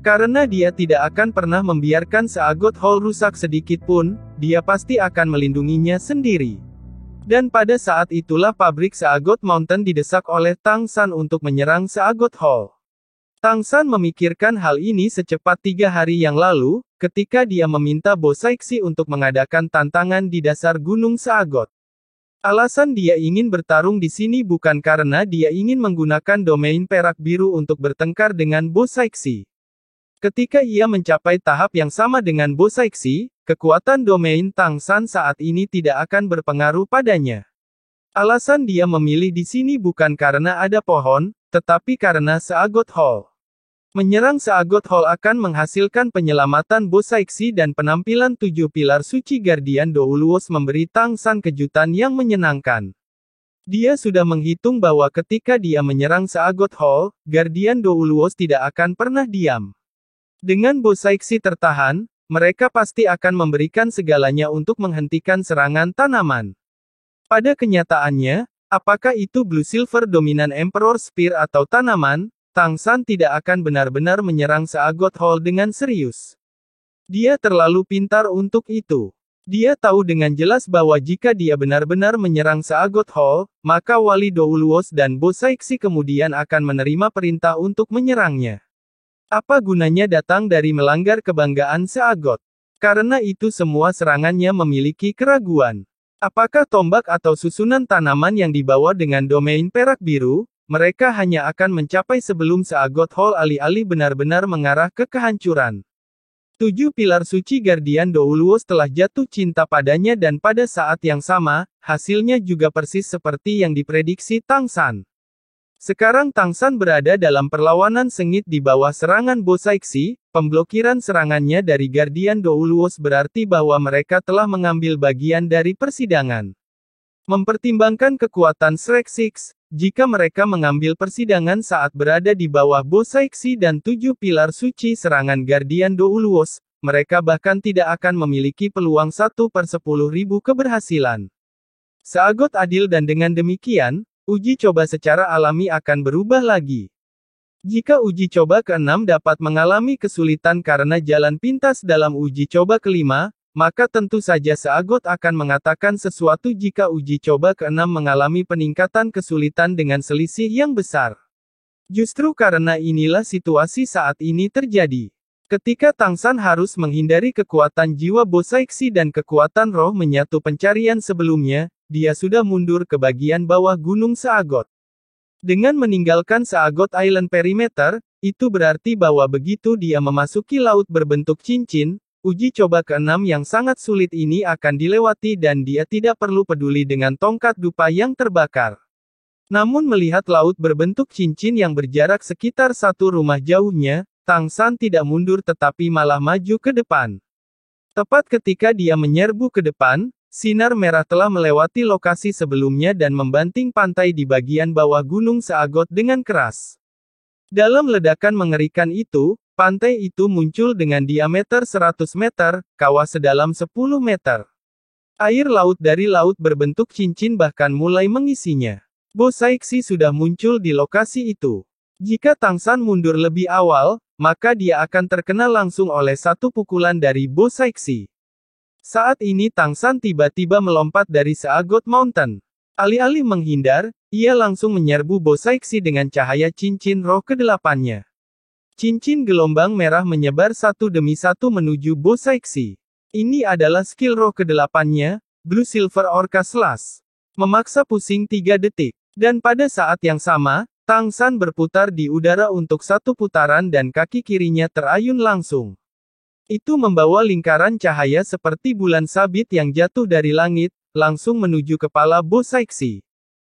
Speaker 1: Karena dia tidak akan pernah membiarkan Seagot Hall rusak sedikit pun, dia pasti akan melindunginya sendiri. Dan pada saat itulah pabrik Seagot Mountain didesak oleh Tang San untuk menyerang Seagot Hall. Tang San memikirkan hal ini secepat 3 hari yang lalu, ketika dia meminta Bosaiksi untuk mengadakan tantangan di dasar Gunung Seagot. Alasan dia ingin bertarung di sini bukan karena dia ingin menggunakan domain perak biru untuk bertengkar dengan Bo Saixi. Ketika ia mencapai tahap yang sama dengan Bo Saixi, kekuatan domain Tang San saat ini tidak akan berpengaruh padanya. Alasan dia memilih di sini bukan karena ada pohon, tetapi karena Seagot Hall. Menyerang Seagot Hall akan menghasilkan penyelamatan Bo Saixi dan penampilan 7 pilar suci Guardian Doulos memberi Tang San kejutan yang menyenangkan. Dia sudah menghitung bahwa ketika dia menyerang Seagot Hall, Guardian Doulos tidak akan pernah diam. Dengan Bo Saixi tertahan, mereka pasti akan memberikan segalanya untuk menghentikan serangan tanaman. Pada kenyataannya, apakah itu Blue Silver Dominan Emperor Spear atau tanaman, Tang San tidak akan benar-benar menyerang Seagot Hall dengan serius. Dia terlalu pintar untuk itu. Dia tahu dengan jelas bahwa jika dia benar-benar menyerang Seagot Hall, maka Wali Doulos dan Bo Saixi kemudian akan menerima perintah untuk menyerangnya. Apa gunanya datang dari melanggar kebanggaan Seagot? Karena itu semua serangannya memiliki keraguan. Apakah tombak atau susunan tanaman yang dibawa dengan domain perak biru? Mereka hanya akan mencapai sebelum Seagot Hall alih-alih benar-benar mengarah ke kehancuran. 7 pilar suci Guardian Doulos telah jatuh cinta padanya dan pada saat yang sama, hasilnya juga persis seperti yang diprediksi Tang San. Sekarang Tang San berada dalam perlawanan sengit di bawah serangan Bo Saixi, pemblokiran serangannya dari Guardian Doulos berarti bahwa mereka telah mengambil bagian dari persidangan. Mempertimbangkan kekuatan Shrek Six, jika mereka mengambil persidangan saat berada di bawah Bo Saixi dan 7 pilar suci serangan Guardian Doulos, mereka bahkan tidak akan memiliki peluang 1/10.000 keberhasilan. Seagot adil dan dengan demikian, uji coba secara alami akan berubah lagi. Jika uji coba ke-6 dapat mengalami kesulitan karena jalan pintas dalam uji coba ke-5, maka tentu saja Seagot akan mengatakan sesuatu jika uji coba ke-6 mengalami peningkatan kesulitan dengan selisih yang besar. Justru karena inilah situasi saat ini terjadi. Ketika Tang San harus menghindari kekuatan jiwa Bo Saixi dan kekuatan roh menyatu pencarian sebelumnya, dia sudah mundur ke bagian bawah Gunung Seagot. Dengan meninggalkan Seagot Island Perimeter, itu berarti bahwa begitu dia memasuki laut berbentuk cincin, uji coba ke-6 yang sangat sulit ini akan dilewati dan dia tidak perlu peduli dengan tongkat dupa yang terbakar. Namun melihat laut berbentuk cincin yang berjarak sekitar satu rumah jauhnya, Tang San tidak mundur tetapi malah maju ke depan. Tepat ketika dia menyerbu ke depan, sinar merah telah melewati lokasi sebelumnya dan membanting pantai di bagian bawah Gunung Seagot dengan keras. Dalam ledakan mengerikan itu, pantai itu muncul dengan diameter 100 meter, kawah sedalam 10 meter. Air laut dari laut berbentuk cincin bahkan mulai mengisinya. Bo Saixi sudah muncul di lokasi itu. Jika Tang San mundur lebih awal, maka dia akan terkena langsung oleh satu pukulan dari Bo Saixi. Saat ini Tang San tiba-tiba melompat dari Seagot Mountain. Alih-alih menghindar, ia langsung menyerbu Bo Saixi dengan cahaya cincin roh ke-8-nya. Cincin gelombang merah menyebar satu demi satu menuju Bo Saixi. Ini adalah skill roh ke-8-nya, Blue Silver Orca Slash. Memaksa pusing 3 detik. Dan pada saat yang sama, Tang San berputar di udara untuk satu putaran dan kaki kirinya terayun langsung. Itu membawa lingkaran cahaya seperti bulan sabit yang jatuh dari langit, langsung menuju kepala Bo Saixi.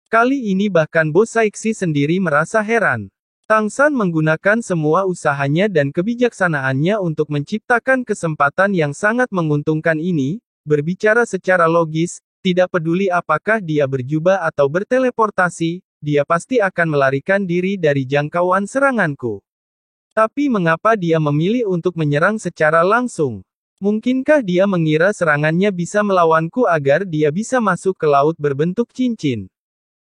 Speaker 1: Kali ini bahkan Bo Saixi sendiri merasa heran. Tang San menggunakan semua usahanya dan kebijaksanaannya untuk menciptakan kesempatan yang sangat menguntungkan ini, berbicara secara logis, tidak peduli apakah dia berjubah atau berteleportasi, dia pasti akan melarikan diri dari jangkauan seranganku. Tapi mengapa dia memilih untuk menyerang secara langsung? Mungkinkah dia mengira serangannya bisa melawanku agar dia bisa masuk ke laut berbentuk cincin?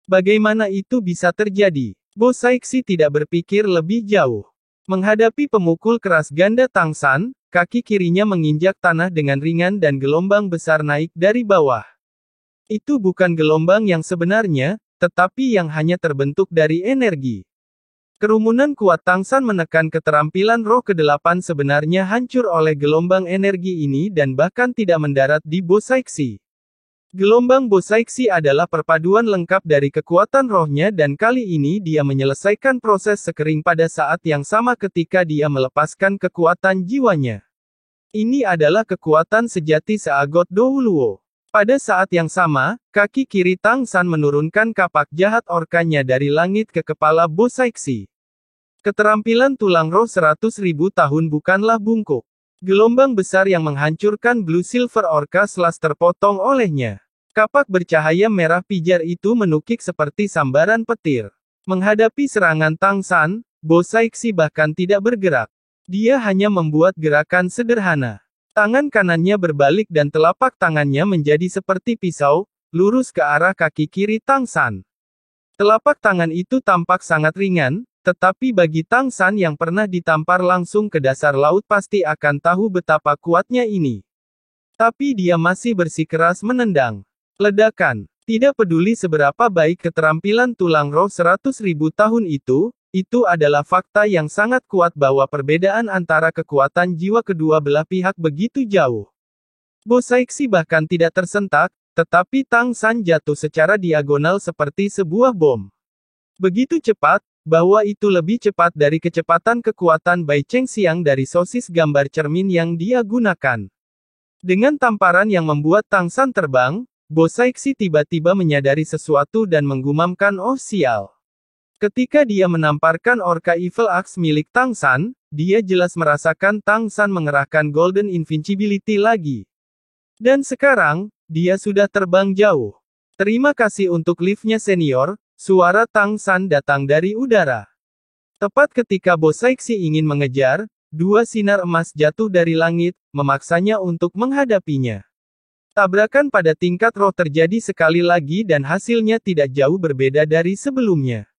Speaker 1: Bagaimana itu bisa terjadi? Bo Saixi tidak berpikir lebih jauh. Menghadapi pemukul keras ganda Tang San, kaki kirinya menginjak tanah dengan ringan dan gelombang besar naik dari bawah. Itu bukan gelombang yang sebenarnya, tetapi yang hanya terbentuk dari energi. Kerumunan kuat Tang San menekan keterampilan roh ke-8 sebenarnya hancur oleh gelombang energi ini dan bahkan tidak mendarat di Bo Saixi. Gelombang Bosaiksi adalah perpaduan lengkap dari kekuatan rohnya dan kali ini dia menyelesaikan proses sekering pada saat yang sama ketika dia melepaskan kekuatan jiwanya. Ini adalah kekuatan sejati Seagot Douluo. Pada saat yang sama, kaki kiri Tang San menurunkan kapak jahat orkanya dari langit ke kepala Bosaiksi. Keterampilan tulang roh 100.000 tahun bukanlah bungkuk. Gelombang besar yang menghancurkan Blue Silver Orca Slash terpotong olehnya. Kapak bercahaya merah pijar itu menukik seperti sambaran petir. Menghadapi serangan Tang San, Bosaiksi bahkan tidak bergerak. Dia hanya membuat gerakan sederhana. Tangan kanannya berbalik dan telapak tangannya menjadi seperti pisau, lurus ke arah kaki kiri Tang San. Telapak tangan itu tampak sangat ringan, tetapi bagi Tang San yang pernah ditampar langsung ke dasar laut pasti akan tahu betapa kuatnya ini. Tapi dia masih bersikeras menendang. Ledakan. Tidak peduli seberapa baik keterampilan tulang roh 100.000 tahun itu adalah fakta yang sangat kuat bahwa perbedaan antara kekuatan jiwa kedua belah pihak begitu jauh. Bosaiksi bahkan tidak tersentak, tetapi Tang San jatuh secara diagonal seperti sebuah bom. Begitu cepat, bahwa itu lebih cepat dari kecepatan kekuatan Bai Chengxiang dari sosis gambar cermin yang dia gunakan. Dengan tamparan yang membuat Tang San terbang, Bosaiksi tiba-tiba menyadari sesuatu dan menggumamkan "Oh sial." Ketika dia menamparkan Orca Evil Axe milik Tang San, dia jelas merasakan Tang San mengerahkan Golden Invincibility lagi. Dan sekarang, dia sudah terbang jauh. Terima kasih untuk liftnya senior. Suara Tang San datang dari udara. Tepat ketika Bosaiksi ingin mengejar, dua sinar emas jatuh dari langit, memaksanya untuk menghadapinya. Tabrakan pada tingkat roh terjadi sekali lagi dan hasilnya tidak jauh berbeda dari sebelumnya.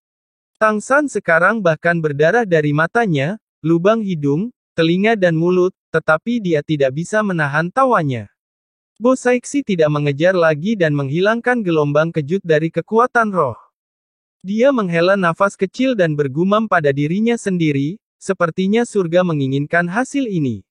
Speaker 1: Tang San sekarang bahkan berdarah dari matanya, lubang hidung, telinga dan mulut, tetapi dia tidak bisa menahan tawanya. Bosaiksi tidak mengejar lagi dan menghilangkan gelombang kejut dari kekuatan roh. Dia menghela nafas kecil dan bergumam pada dirinya sendiri, sepertinya surga menginginkan hasil ini.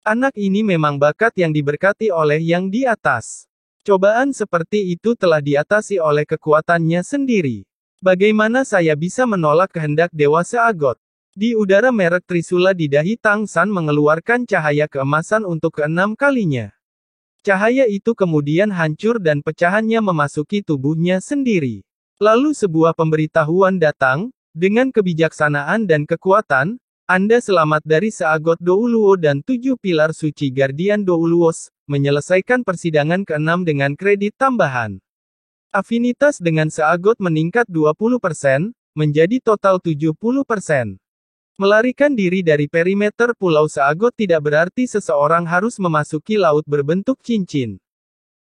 Speaker 1: Anak ini memang bakat yang diberkati oleh yang di atas. Cobaan seperti itu telah diatasi oleh kekuatannya sendiri. Bagaimana saya bisa menolak kehendak Dewa Seagot? Di udara merek Trisula di dahi Tang San mengeluarkan cahaya keemasan untuk keenam kalinya. Cahaya itu kemudian hancur dan pecahannya memasuki tubuhnya sendiri. Lalu sebuah pemberitahuan datang, dengan kebijaksanaan dan kekuatan, Anda selamat dari Seagot Douluo dan 7 pilar suci Guardian Douluos, menyelesaikan persidangan ke-6 dengan kredit tambahan. Afinitas dengan Seagot meningkat 20%, menjadi total 70%. Melarikan diri dari perimeter Pulau Seagot tidak berarti seseorang harus memasuki laut berbentuk cincin.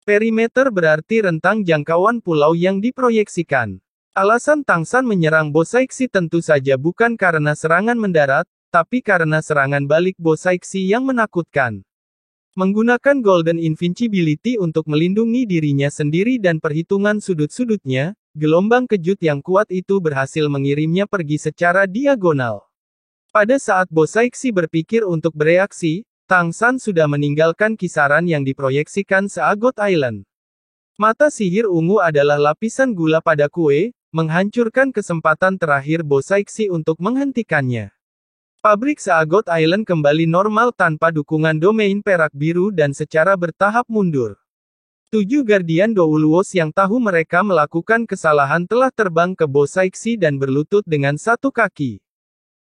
Speaker 1: Perimeter berarti rentang jangkauan pulau yang diproyeksikan. Alasan Tang San menyerang Bosaiksi tentu saja bukan karena serangan mendarat, tapi karena serangan balik Bosaiksi yang menakutkan. Menggunakan Golden Invincibility untuk melindungi dirinya sendiri dan perhitungan sudut-sudutnya, gelombang kejut yang kuat itu berhasil mengirimnya pergi secara diagonal. Pada saat Bosaiksi berpikir untuk bereaksi, Tang San sudah meninggalkan kisaran yang diproyeksikan Seagot Island. Mata sihir ungu adalah lapisan gula pada kue, menghancurkan kesempatan terakhir Bosaiksi untuk menghentikannya. Pabrik Seagot Island kembali normal tanpa dukungan domain perak biru dan secara bertahap mundur. 7 Guardian Douluos yang tahu mereka melakukan kesalahan telah terbang ke Bosaiksi dan berlutut dengan satu kaki.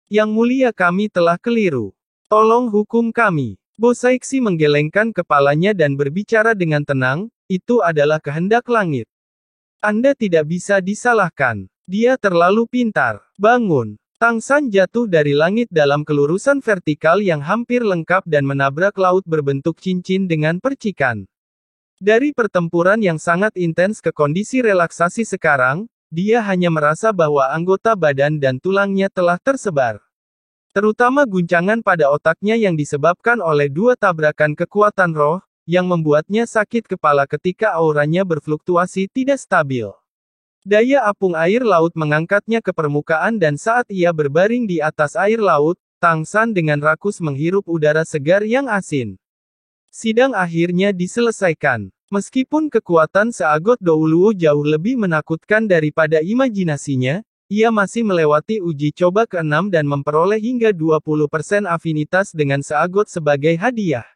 Speaker 1: Yang mulia, kami telah keliru. Tolong hukum kami. Bosaiksi menggelengkan kepalanya dan berbicara dengan tenang, itu adalah kehendak langit. Anda tidak bisa disalahkan. Dia terlalu pintar. Bangun. Tang San jatuh dari langit dalam kelurusan vertikal yang hampir lengkap dan menabrak laut berbentuk cincin dengan percikan. Dari pertempuran yang sangat intens ke kondisi relaksasi sekarang, dia hanya merasa bahwa anggota badan dan tulangnya telah tersebar. Terutama guncangan pada otaknya yang disebabkan oleh dua tabrakan kekuatan roh, yang membuatnya sakit kepala ketika auranya berfluktuasi tidak stabil. Daya apung air laut mengangkatnya ke permukaan dan saat ia berbaring di atas air laut, Tang San dengan rakus menghirup udara segar yang asin. Sidang akhirnya diselesaikan. Meskipun kekuatan Seagot Douluo jauh lebih menakutkan daripada imajinasinya, ia masih melewati uji coba ke-6 dan memperoleh hingga 20% afinitas dengan Seagot sebagai hadiah.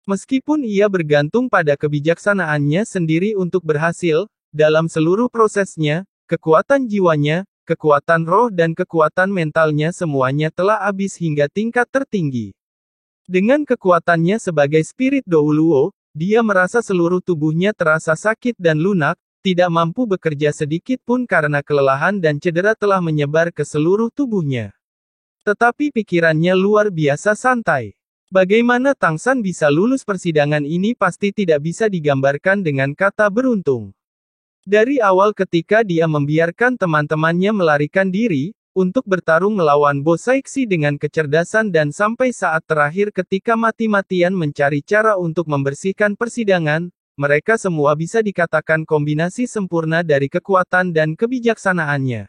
Speaker 1: Meskipun ia bergantung pada kebijaksanaannya sendiri untuk berhasil, dalam seluruh prosesnya, kekuatan jiwanya, kekuatan roh dan kekuatan mentalnya semuanya telah habis hingga tingkat tertinggi. Dengan kekuatannya sebagai spirit Douluo, dia merasa seluruh tubuhnya terasa sakit dan lunak, tidak mampu bekerja sedikit pun karena kelelahan dan cedera telah menyebar ke seluruh tubuhnya. Tetapi pikirannya luar biasa santai. Bagaimana Tang San bisa lulus persidangan ini pasti tidak bisa digambarkan dengan kata beruntung. Dari awal ketika dia membiarkan teman-temannya melarikan diri, untuk bertarung melawan Bo Saixi dengan kecerdasan dan sampai saat terakhir ketika mati-matian mencari cara untuk membersihkan persidangan, mereka semua bisa dikatakan kombinasi sempurna dari kekuatan dan kebijaksanaannya.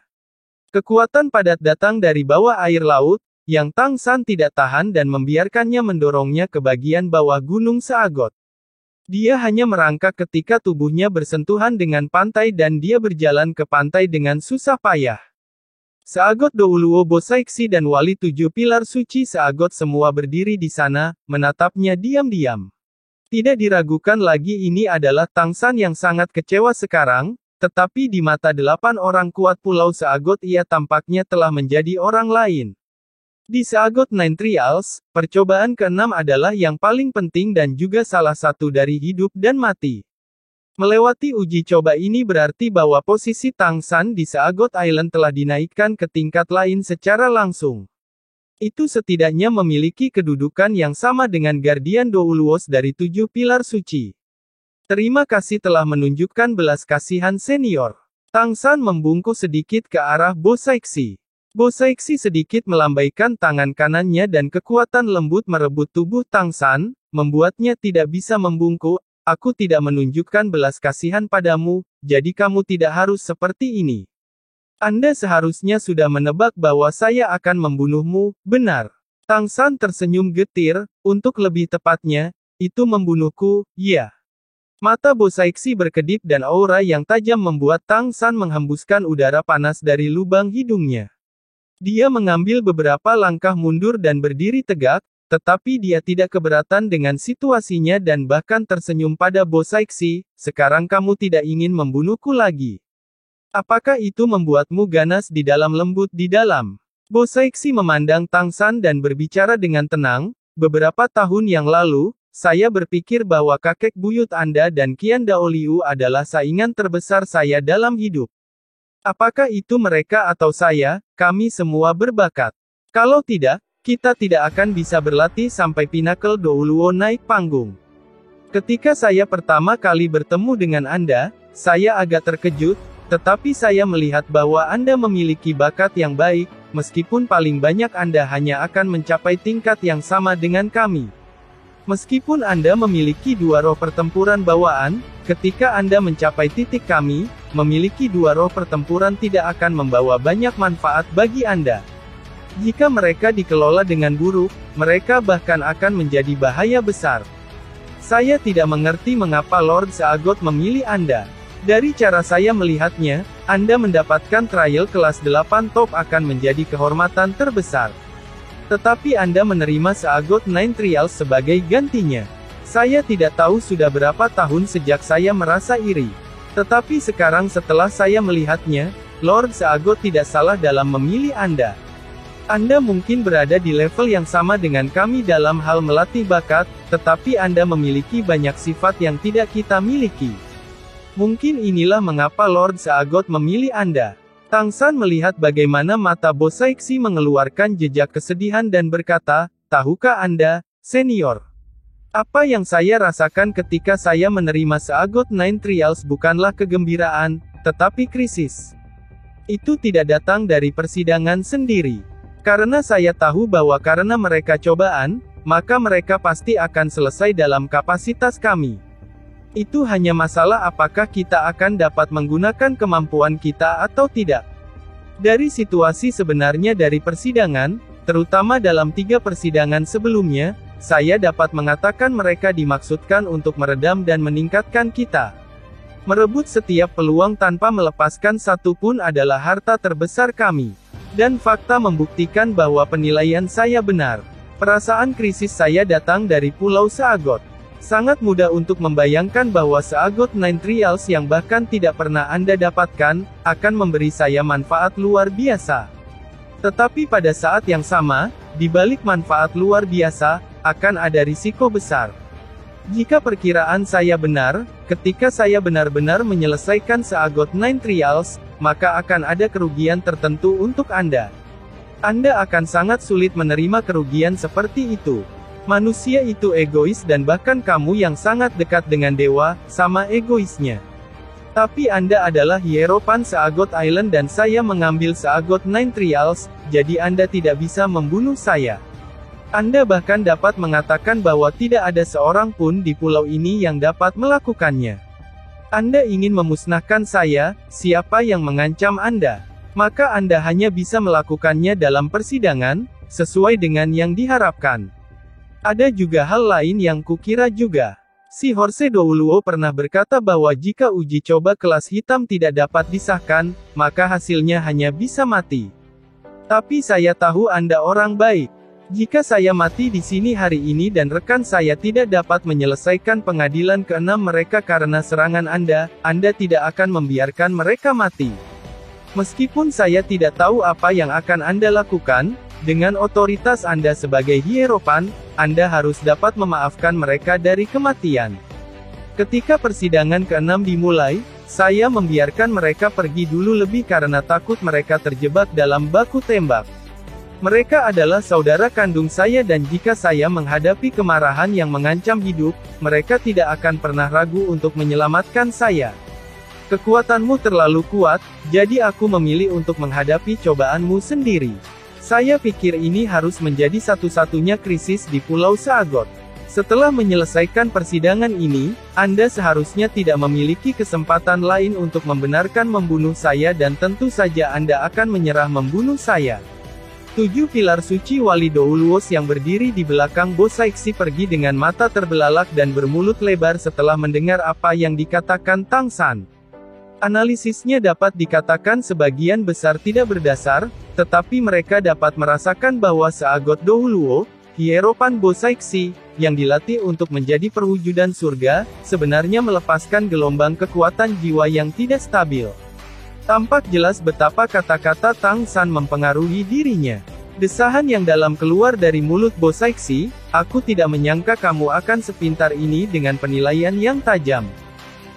Speaker 1: Kekuatan padat datang dari bawah air laut, yang Tang San tidak tahan dan membiarkannya mendorongnya ke bagian bawah Gunung Seagot. Dia hanya merangkak ketika tubuhnya bersentuhan dengan pantai dan dia berjalan ke pantai dengan susah payah. Seagot Douluo Bo Saixi dan Wali 7 Pilar Suci Seagot semua berdiri di sana, menatapnya diam-diam. Tidak diragukan lagi ini adalah Tang San yang sangat kecewa sekarang, tetapi di mata 8 orang kuat Pulau Seagot ia tampaknya telah menjadi orang lain. Di Seagot Nine Trials, percobaan ke-6 adalah yang paling penting dan juga salah satu dari hidup dan mati. Melewati uji coba ini berarti bahwa posisi Tang San di Seagot Island telah dinaikkan ke tingkat lain secara langsung. Itu setidaknya memiliki kedudukan yang sama dengan Guardian Douluos dari 7 Pilar Suci. Terima kasih telah menunjukkan belas kasihan senior. Tang San membungkuk sedikit ke arah Bo Saixi. Bo Saixi sedikit melambaikan tangan kanannya dan kekuatan lembut merebut tubuh Tang San, membuatnya tidak bisa membungkuk. Aku tidak menunjukkan belas kasihan padamu, jadi kamu tidak harus seperti ini. Anda seharusnya sudah menebak bahwa saya akan membunuhmu, benar. Tang San tersenyum getir, untuk lebih tepatnya, itu membunuhku, ya. Mata Bo Saixi berkedip dan aura yang tajam membuat Tang San menghembuskan udara panas dari lubang hidungnya. Dia mengambil beberapa langkah mundur dan berdiri tegak, tetapi dia tidak keberatan dengan situasinya dan bahkan tersenyum pada Bo Saixi, sekarang kamu tidak ingin membunuhku lagi. Apakah itu membuatmu ganas di dalam lembut di dalam? Bo Saixi memandang Tang San dan berbicara dengan tenang, beberapa tahun yang lalu, saya berpikir bahwa kakek buyut Anda dan Qian Daoliu adalah saingan terbesar saya dalam hidup. Apakah itu mereka atau saya, kami semua berbakat. Kalau tidak, kita tidak akan bisa berlatih sampai Pinnacle Douluo naik panggung. Ketika saya pertama kali bertemu dengan Anda, saya agak terkejut, tetapi saya melihat bahwa Anda memiliki bakat yang baik, meskipun paling banyak Anda hanya akan mencapai tingkat yang sama dengan kami. Meskipun Anda memiliki 2 roh pertempuran bawaan, ketika Anda mencapai titik kami, memiliki 2 roh pertempuran tidak akan membawa banyak manfaat bagi Anda. Jika mereka dikelola dengan buruk, mereka bahkan akan menjadi bahaya besar. Saya tidak mengerti mengapa Lord Seagot memilih Anda. Dari cara saya melihatnya, Anda mendapatkan trial kelas 8 top akan menjadi kehormatan terbesar. Tetapi Anda menerima Seagot Nine Trials sebagai gantinya. Saya tidak tahu sudah berapa tahun sejak saya merasa iri. Tetapi sekarang setelah saya melihatnya, Lord Seagot tidak salah dalam memilih Anda. Anda mungkin berada di level yang sama dengan kami dalam hal melatih bakat, tetapi Anda memiliki banyak sifat yang tidak kita miliki. Mungkin inilah mengapa Lord Seagot memilih Anda. Tang San melihat bagaimana mata Bo Saixi mengeluarkan jejak kesedihan dan berkata, tahukah Anda, senior? Apa yang saya rasakan ketika saya menerima Seagot Nine Trials bukanlah kegembiraan, tetapi krisis. Itu tidak datang dari persidangan sendiri. Karena saya tahu bahwa karena mereka cobaan, maka mereka pasti akan selesai dalam kapasitas kami. Itu hanya masalah apakah kita akan dapat menggunakan kemampuan kita atau tidak. Dari situasi sebenarnya dari persidangan, terutama dalam 3 persidangan sebelumnya, saya dapat mengatakan mereka dimaksudkan untuk meredam dan meningkatkan kita. Merebut setiap peluang tanpa melepaskan satu pun adalah harta terbesar kami. Dan fakta membuktikan bahwa penilaian saya benar. Perasaan krisis saya datang dari Pulau Seagot. Sangat mudah untuk membayangkan bahwa Seagot Nine Trials yang bahkan tidak pernah Anda dapatkan, akan memberi saya manfaat luar biasa. Tetapi pada saat yang sama, di balik manfaat luar biasa, akan ada risiko besar. Jika perkiraan saya benar, ketika saya benar-benar menyelesaikan Seagot Nine Trials, maka akan ada kerugian tertentu untuk Anda. Anda akan sangat sulit menerima kerugian seperti itu. Manusia itu egois dan bahkan kamu yang sangat dekat dengan dewa, sama egoisnya. Tapi Anda adalah Hierophant Seagot Island dan saya mengambil Seagot Nine Trials, jadi Anda tidak bisa membunuh saya. Anda bahkan dapat mengatakan bahwa tidak ada seorang pun di pulau ini yang dapat melakukannya. Anda ingin memusnahkan saya, siapa yang mengancam Anda? Maka Anda hanya bisa melakukannya dalam persidangan, sesuai dengan yang diharapkan. Ada juga hal lain yang kukira juga. Si Horse Douluo pernah berkata bahwa jika uji coba kelas hitam tidak dapat disahkan, maka hasilnya hanya bisa mati. Tapi saya tahu Anda orang baik. Jika saya mati di sini hari ini dan rekan saya tidak dapat menyelesaikan pengadilan ke-6 mereka karena serangan Anda tidak akan membiarkan mereka mati. Meskipun saya tidak tahu apa yang akan Anda lakukan, dengan otoritas Anda sebagai Hierophant, Anda harus dapat memaafkan mereka dari kematian. Ketika persidangan ke-6 dimulai, saya membiarkan mereka pergi dulu lebih karena takut mereka terjebak dalam baku tembak. Mereka adalah saudara kandung saya dan jika saya menghadapi kemarahan yang mengancam hidup, mereka tidak akan pernah ragu untuk menyelamatkan saya. Kekuatanmu terlalu kuat, jadi aku memilih untuk menghadapi cobaanmu sendiri. Saya pikir ini harus menjadi satu-satunya krisis di Pulau Seagot. Setelah menyelesaikan persidangan ini, Anda seharusnya tidak memiliki kesempatan lain untuk membenarkan membunuh saya dan tentu saja Anda akan menyerah membunuh saya. 7 pilar suci Wali Douluos yang berdiri di belakang Bosaiksi pergi dengan mata terbelalak dan bermulut lebar setelah mendengar apa yang dikatakan Tang San. Analisisnya dapat dikatakan sebagian besar tidak berdasar, tetapi mereka dapat merasakan bahwa Seagot Douluo, Hierophant Bosaiksi, yang dilatih untuk menjadi perwujudan surga, sebenarnya melepaskan gelombang kekuatan jiwa yang tidak stabil. Tampak jelas betapa kata-kata Tang San mempengaruhi dirinya. Desahan yang dalam keluar dari mulut Bosaiksi, aku tidak menyangka kamu akan sepintar ini dengan penilaian yang tajam.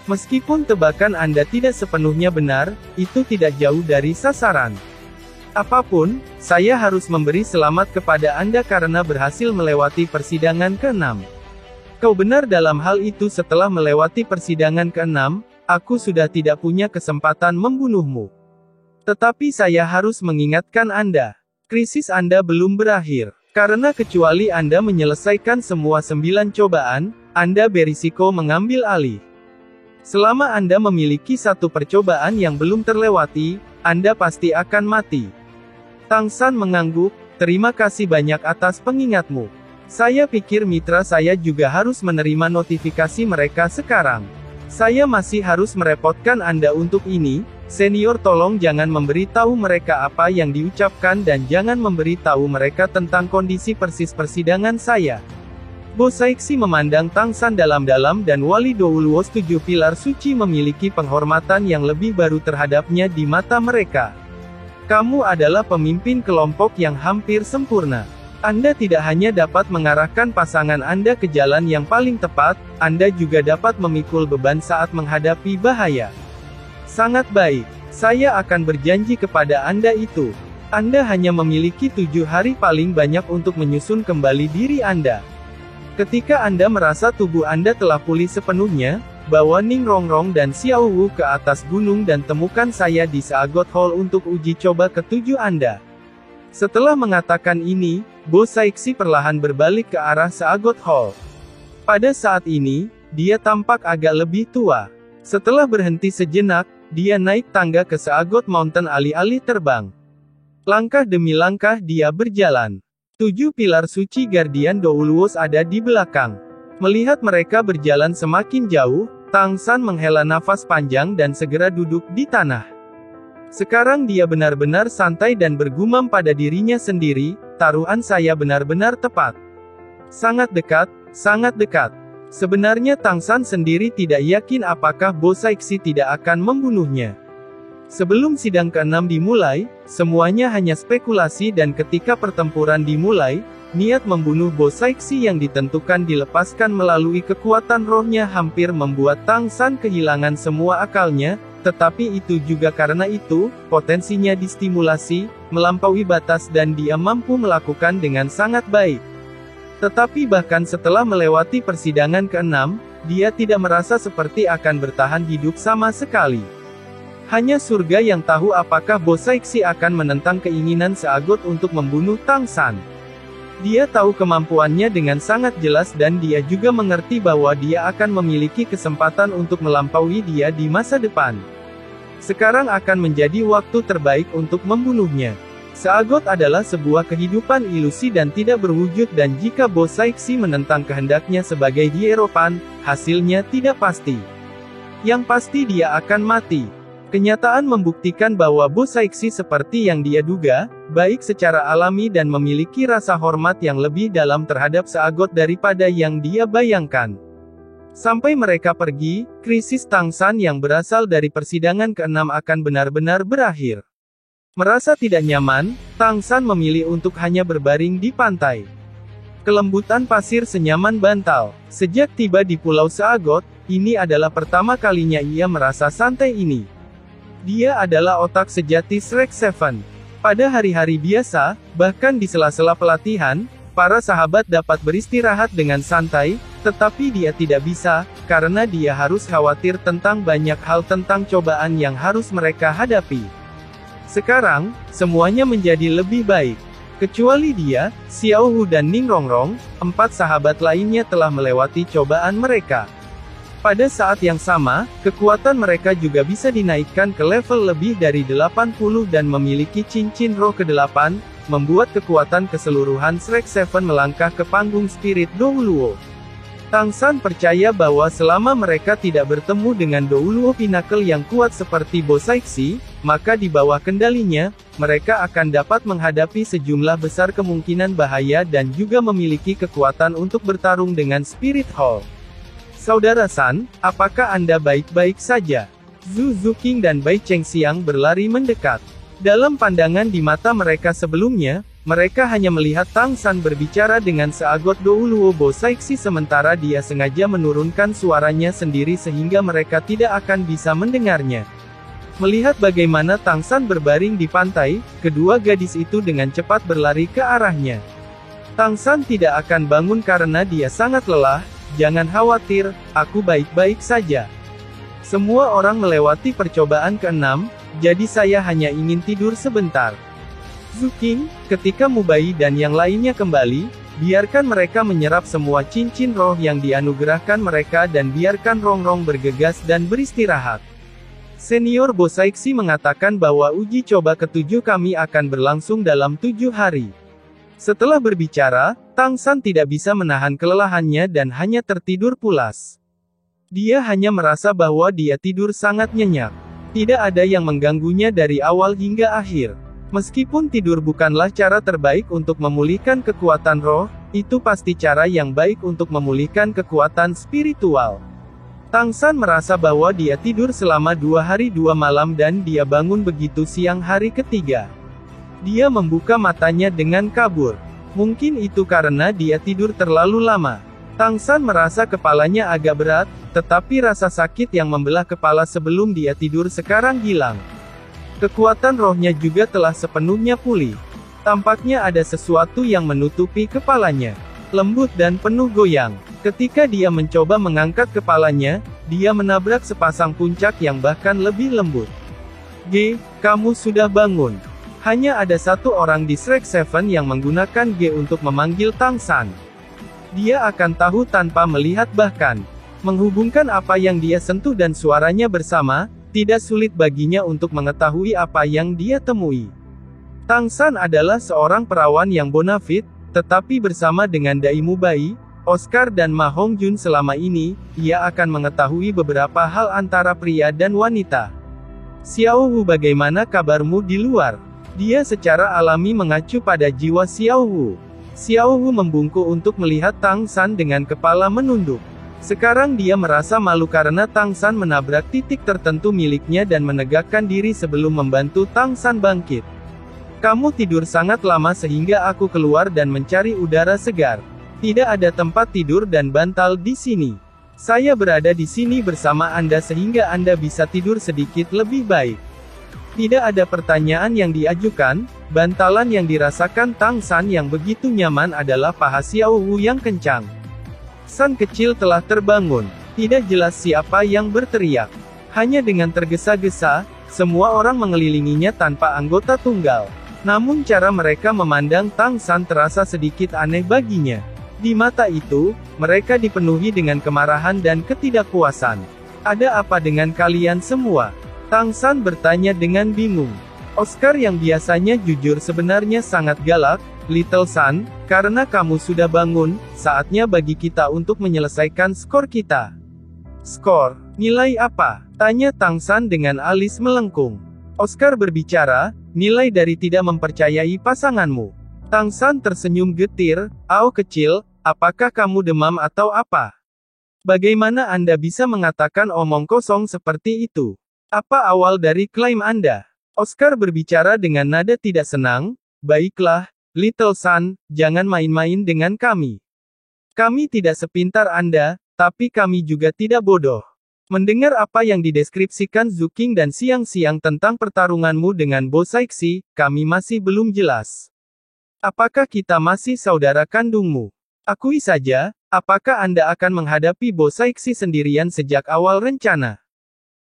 Speaker 1: Meskipun tebakan Anda tidak sepenuhnya benar, itu tidak jauh dari sasaran. Apapun, saya harus memberi selamat kepada Anda karena berhasil melewati persidangan ke-6. Kau benar dalam hal itu setelah melewati persidangan ke-6, aku sudah tidak punya kesempatan membunuhmu. Tetapi saya harus mengingatkan Anda. Krisis Anda belum berakhir. Karena kecuali Anda menyelesaikan semua 9 cobaan, Anda berisiko mengambil alih. Selama Anda memiliki satu percobaan yang belum terlewati, Anda pasti akan mati. Tang San mengangguk, terima kasih banyak atas pengingatmu. Saya pikir mitra saya juga harus menerima notifikasi mereka sekarang. Saya masih harus merepotkan Anda untuk ini, senior tolong jangan memberi tahu mereka apa yang diucapkan dan jangan memberi tahu mereka tentang kondisi persis persidangan saya. Bosaiksi memandang Tang San dalam-dalam dan Wali Douluos 7 pilar suci memiliki penghormatan yang lebih baru terhadapnya di mata mereka. Kamu adalah pemimpin kelompok yang hampir sempurna. Anda tidak hanya dapat mengarahkan pasangan Anda ke jalan yang paling tepat, Anda juga dapat memikul beban saat menghadapi bahaya. Sangat baik. Saya akan berjanji kepada Anda itu. Anda hanya memiliki 7 hari paling banyak untuk menyusun kembali diri Anda. Ketika Anda merasa tubuh Anda telah pulih sepenuhnya, bawa Ning Rongrong dan Xiao Wu ke atas gunung dan temukan saya di Seagot Hall untuk uji coba ke-7 Anda. Setelah mengatakan ini, Bosaiksi perlahan berbalik ke arah Seagot Hall. Pada saat ini, dia tampak agak lebih tua. Setelah berhenti sejenak, dia naik tangga ke Seagot Mountain alih-alih terbang. Langkah demi langkah dia berjalan. 7 pilar suci Guardian Doulos ada di belakang. Melihat mereka berjalan semakin jauh, Tang San menghela nafas panjang dan segera duduk di tanah. Sekarang dia benar-benar santai dan bergumam pada dirinya sendiri, taruhan saya benar-benar tepat. Sangat dekat, sangat dekat. Sebenarnya Tang San sendiri tidak yakin apakah Bo Saixi tidak akan membunuhnya. Sebelum sidang ke-6 dimulai, semuanya hanya spekulasi dan ketika pertempuran dimulai, niat membunuh Bo Saixi yang ditentukan dilepaskan melalui kekuatan rohnya hampir membuat Tang San kehilangan semua akalnya, tetapi itu juga karena itu, potensinya distimulasi, melampaui batas dan dia mampu melakukan dengan sangat baik. Tetapi bahkan setelah melewati persidangan ke-6, dia tidak merasa seperti akan bertahan hidup sama sekali. Hanya surga yang tahu apakah Bo Saixi akan menentang keinginan Seagot untuk membunuh Tang San. Dia tahu kemampuannya dengan sangat jelas dan dia juga mengerti bahwa dia akan memiliki kesempatan untuk melampaui dia di masa depan. Sekarang akan menjadi waktu terbaik untuk membunuhnya. Seagot adalah sebuah kehidupan ilusi dan tidak berwujud dan jika Bo Saixi menentang kehendaknya sebagai hieropan, hasilnya tidak pasti. Yang pasti dia akan mati. Kenyataan membuktikan bahwa Bo Saixi seperti yang dia duga, baik secara alami dan memiliki rasa hormat yang lebih dalam terhadap Seagot daripada yang dia bayangkan. Sampai mereka pergi, krisis Tang San yang berasal dari persidangan ke-6 akan benar-benar berakhir. Merasa tidak nyaman, Tang San memilih untuk hanya berbaring di pantai. Kelembutan pasir senyaman bantal. Sejak tiba di Pulau Seagot, ini adalah pertama kalinya ia merasa santai ini. Dia adalah otak sejati Shrek Seven. Pada hari-hari biasa, bahkan di sela-sela pelatihan, para sahabat dapat beristirahat dengan santai, tetapi dia tidak bisa, karena dia harus khawatir tentang banyak hal tentang cobaan yang harus mereka hadapi. Sekarang, semuanya menjadi lebih baik. Kecuali dia, Xiao Hu dan Ning Rongrong, 4 sahabat lainnya telah melewati cobaan mereka. Pada saat yang sama, kekuatan mereka juga bisa dinaikkan ke level lebih dari 80 dan memiliki cincin roh ke-8, membuat kekuatan keseluruhan Shrek Seven melangkah ke panggung Spirit Doulo. Tang San percaya bahwa selama mereka tidak bertemu dengan Doulo Pinnacle yang kuat seperti Bo Saixi, maka di bawah kendalinya, mereka akan dapat menghadapi sejumlah besar kemungkinan bahaya dan juga memiliki kekuatan untuk bertarung dengan Spirit Hall. Saudara San, apakah Anda baik-baik saja? Zhu Zuqing dan Bai Chengxiang berlari mendekat. Dalam pandangan di mata mereka sebelumnya, mereka hanya melihat Tang San berbicara dengan Seagot Doulo Bo Saixi sementara dia sengaja menurunkan suaranya sendiri sehingga mereka tidak akan bisa mendengarnya. Melihat bagaimana Tang San berbaring di pantai, kedua gadis itu dengan cepat berlari ke arahnya. Tang San tidak akan bangun karena dia sangat lelah. Jangan khawatir, aku baik-baik saja. Semua orang melewati percobaan ke-6, jadi saya hanya ingin tidur sebentar. Zuqing, ketika Mubai dan yang lainnya kembali, biarkan mereka menyerap semua cincin roh yang dianugerahkan mereka dan biarkan Rongrong bergegas dan beristirahat. Senior Bo Saixi mengatakan bahwa uji coba ke-7 kami akan berlangsung dalam 7 hari. Setelah berbicara, Tang San tidak bisa menahan kelelahannya dan hanya tertidur pulas. Dia hanya merasa bahwa dia tidur sangat nyenyak. Tidak ada yang mengganggunya dari awal hingga akhir. Meskipun tidur bukanlah cara terbaik untuk memulihkan kekuatan roh, itu pasti cara yang baik untuk memulihkan kekuatan spiritual. Tang San merasa bahwa dia tidur selama 2 hari 2 malam dan dia bangun begitu siang hari ketiga. Dia membuka matanya dengan kabur. Mungkin itu karena dia tidur terlalu lama. Tang San merasa kepalanya agak berat, tetapi rasa sakit yang membelah kepala sebelum dia tidur sekarang hilang. Kekuatan rohnya juga telah sepenuhnya pulih. Tampaknya ada sesuatu yang menutupi kepalanya. Lembut dan penuh goyang. Ketika dia mencoba mengangkat kepalanya, dia menabrak sepasang puncak yang bahkan lebih lembut. Kamu sudah bangun. Hanya ada satu orang di Shrek Seven yang menggunakan G untuk memanggil Tang San. Dia akan tahu tanpa melihat bahkan menghubungkan apa yang dia sentuh dan suaranya bersama, tidak sulit baginya untuk mengetahui apa yang dia temui. Tang San adalah seorang perawan yang bonafit, Tetapi bersama dengan Dai Mubai, Oscar dan Ma Hongjun selama ini, ia akan mengetahui beberapa hal antara pria dan wanita. Xiao Wu, bagaimana kabarmu di luar? Dia secara alami mengacu pada jiwa Xiao Wu. Xiao Wu membungkuk untuk melihat Tang San dengan kepala menunduk. Sekarang dia merasa malu karena Tang San menabrak titik tertentu miliknya dan menegakkan diri sebelum membantu Tang San bangkit. Kamu tidur sangat lama sehingga aku keluar dan mencari udara segar. Tidak ada tempat tidur dan bantal di sini. Saya berada di sini bersama Anda sehingga Anda bisa tidur sedikit lebih baik. Tidak ada pertanyaan yang diajukan, bantalan yang dirasakan Tang San yang begitu nyaman adalah paha Xiao Wu yang kencang. San kecil telah terbangun. Tidak jelas siapa yang berteriak. Hanya dengan tergesa-gesa, semua orang mengelilinginya tanpa anggota tunggal. Namun cara mereka memandang Tang San terasa sedikit aneh baginya. Di mata itu, mereka dipenuhi dengan kemarahan dan ketidakpuasan. Ada apa dengan kalian semua? Tang San bertanya dengan bingung. Oscar yang biasanya jujur sebenarnya sangat galak. Little San, karena kamu sudah bangun, saatnya bagi kita untuk menyelesaikan skor kita. Skor? Nilai apa? Tanya Tang San dengan alis melengkung. Oscar berbicara, nilai dari tidak mempercayai pasanganmu. Tang San tersenyum getir. Ao kecil, apakah kamu demam atau apa? Bagaimana Anda bisa mengatakan omong kosong seperti itu? Apa awal dari klaim Anda? Oscar berbicara dengan nada tidak senang. Baiklah, Little San, jangan main-main dengan kami. Kami tidak sepintar Anda, tapi kami juga tidak bodoh. Mendengar apa yang dideskripsikan Zuking dan siang-siang tentang pertarunganmu dengan Bo Saixi, kami masih belum jelas. Apakah kita masih saudara kandungmu? Akui saja, apakah Anda akan menghadapi Bo Saixi sendirian sejak awal rencana?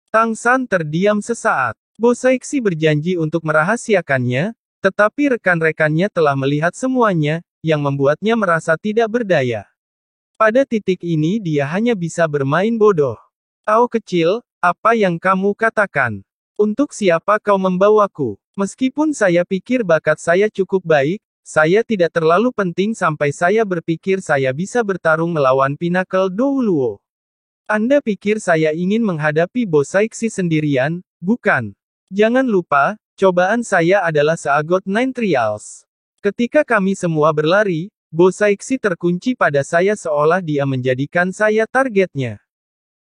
Speaker 1: Tang San terdiam sesaat. Bo Saixi berjanji untuk merahasiakannya, tetapi rekan-rekannya telah melihat semuanya, yang membuatnya merasa tidak berdaya. Pada titik ini dia hanya bisa bermain bodoh. Ao kecil, apa yang kamu katakan? Untuk siapa kau membawaku? Meskipun saya pikir bakat saya cukup baik, saya tidak terlalu penting sampai saya berpikir saya bisa bertarung melawan Pinnacle Douluo. Anda pikir saya ingin menghadapi Bo Saixi sendirian, bukan? Jangan lupa, cobaan saya adalah seagot Nine Trials. Ketika kami semua berlari, Bo Saixi terkunci pada saya seolah dia menjadikan saya targetnya.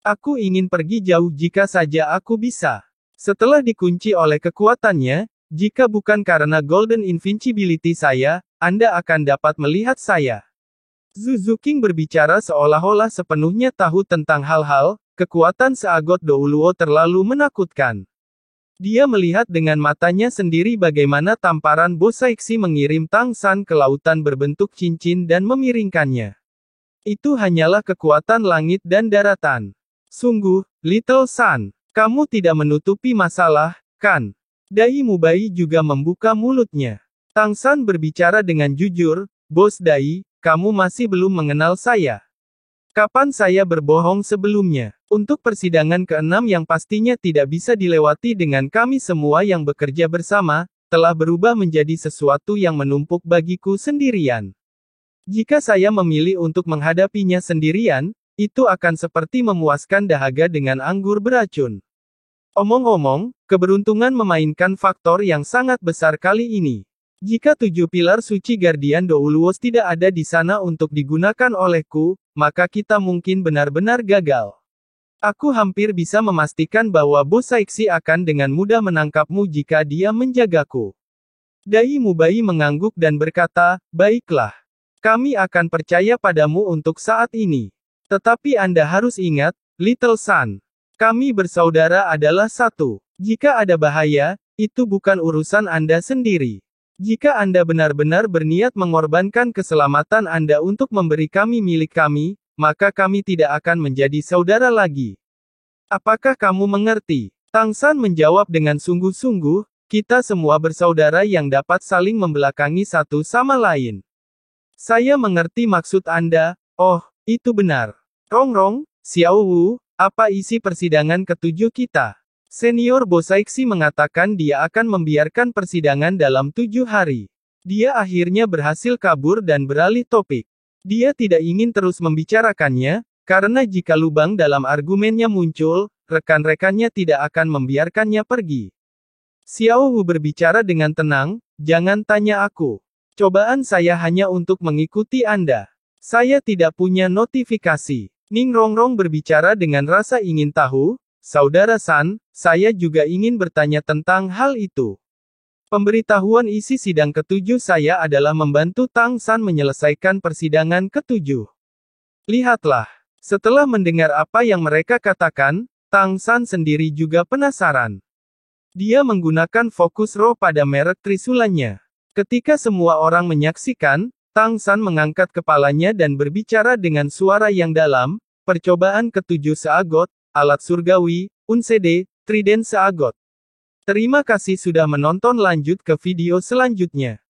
Speaker 1: Aku ingin pergi jauh jika saja aku bisa. Setelah dikunci oleh kekuatannya, jika bukan karena Golden Invincibility saya, Anda akan dapat melihat saya. Zuking berbicara seolah-olah sepenuhnya tahu tentang hal-hal, kekuatan seagot Douluo terlalu menakutkan. Dia melihat dengan matanya sendiri bagaimana tamparan Bo Saixi mengirim Tang San ke lautan berbentuk cincin dan memiringkannya. Itu hanyalah kekuatan langit dan daratan. Sungguh, Little San, kamu tidak menutupi masalah, kan? Dai Mubai juga membuka mulutnya. Tang San berbicara dengan jujur, Bos Dai, kamu masih belum mengenal saya. Kapan saya berbohong sebelumnya? Untuk persidangan ke-6 yang pastinya tidak bisa dilewati dengan kami semua yang bekerja bersama, telah berubah menjadi sesuatu yang menumpuk bagiku sendirian. Jika saya memilih untuk menghadapinya sendirian, itu akan seperti memuaskan dahaga dengan anggur beracun. Omong-omong, keberuntungan memainkan faktor yang sangat besar kali ini. Jika 7 pilar suci Guardian Douluo tidak ada di sana untuk digunakan olehku, maka kita mungkin benar-benar gagal. Aku hampir bisa memastikan bahwa Bo Saixi akan dengan mudah menangkapmu jika dia menjagaku. Dai Mubai mengangguk dan berkata, baiklah. Kami akan percaya padamu untuk saat ini. Tetapi Anda harus ingat, Little San. Kami bersaudara adalah satu. Jika ada bahaya, itu bukan urusan Anda sendiri. Jika Anda benar-benar berniat mengorbankan keselamatan Anda untuk memberi kami milik kami, maka kami tidak akan menjadi saudara lagi. Apakah kamu mengerti? Tang San menjawab dengan sungguh-sungguh, kita semua bersaudara yang dapat saling membelakangi satu sama lain. Saya mengerti maksud Anda, oh, itu benar. Rongrong, Xiao Wu, apa isi persidangan ke-7 kita? Senior Bo Saixi mengatakan dia akan membiarkan persidangan dalam 7 hari. Dia akhirnya berhasil kabur dan beralih topik. Dia tidak ingin terus membicarakannya, karena jika lubang dalam argumennya muncul, rekan-rekannya tidak akan membiarkannya pergi. Xiao Wu berbicara dengan tenang, "Jangan tanya aku. Cobaan saya hanya untuk mengikuti Anda. Saya tidak punya notifikasi." Ning Rongrong berbicara dengan rasa ingin tahu, "Saudara San, saya juga ingin bertanya tentang hal itu. Pemberitahuan isi sidang ketujuh saya adalah membantu Tang San menyelesaikan persidangan ketujuh. Lihatlah." Setelah mendengar apa yang mereka katakan, Tang San sendiri juga penasaran. Dia menggunakan fokus roh pada merek trisulannya. Ketika semua orang menyaksikan, Tang San mengangkat kepalanya dan berbicara dengan suara yang dalam, "Percobaan ketujuh seagot, alat surgawi, unsede, triden seagot. Terima kasih sudah menonton, lanjut ke video selanjutnya."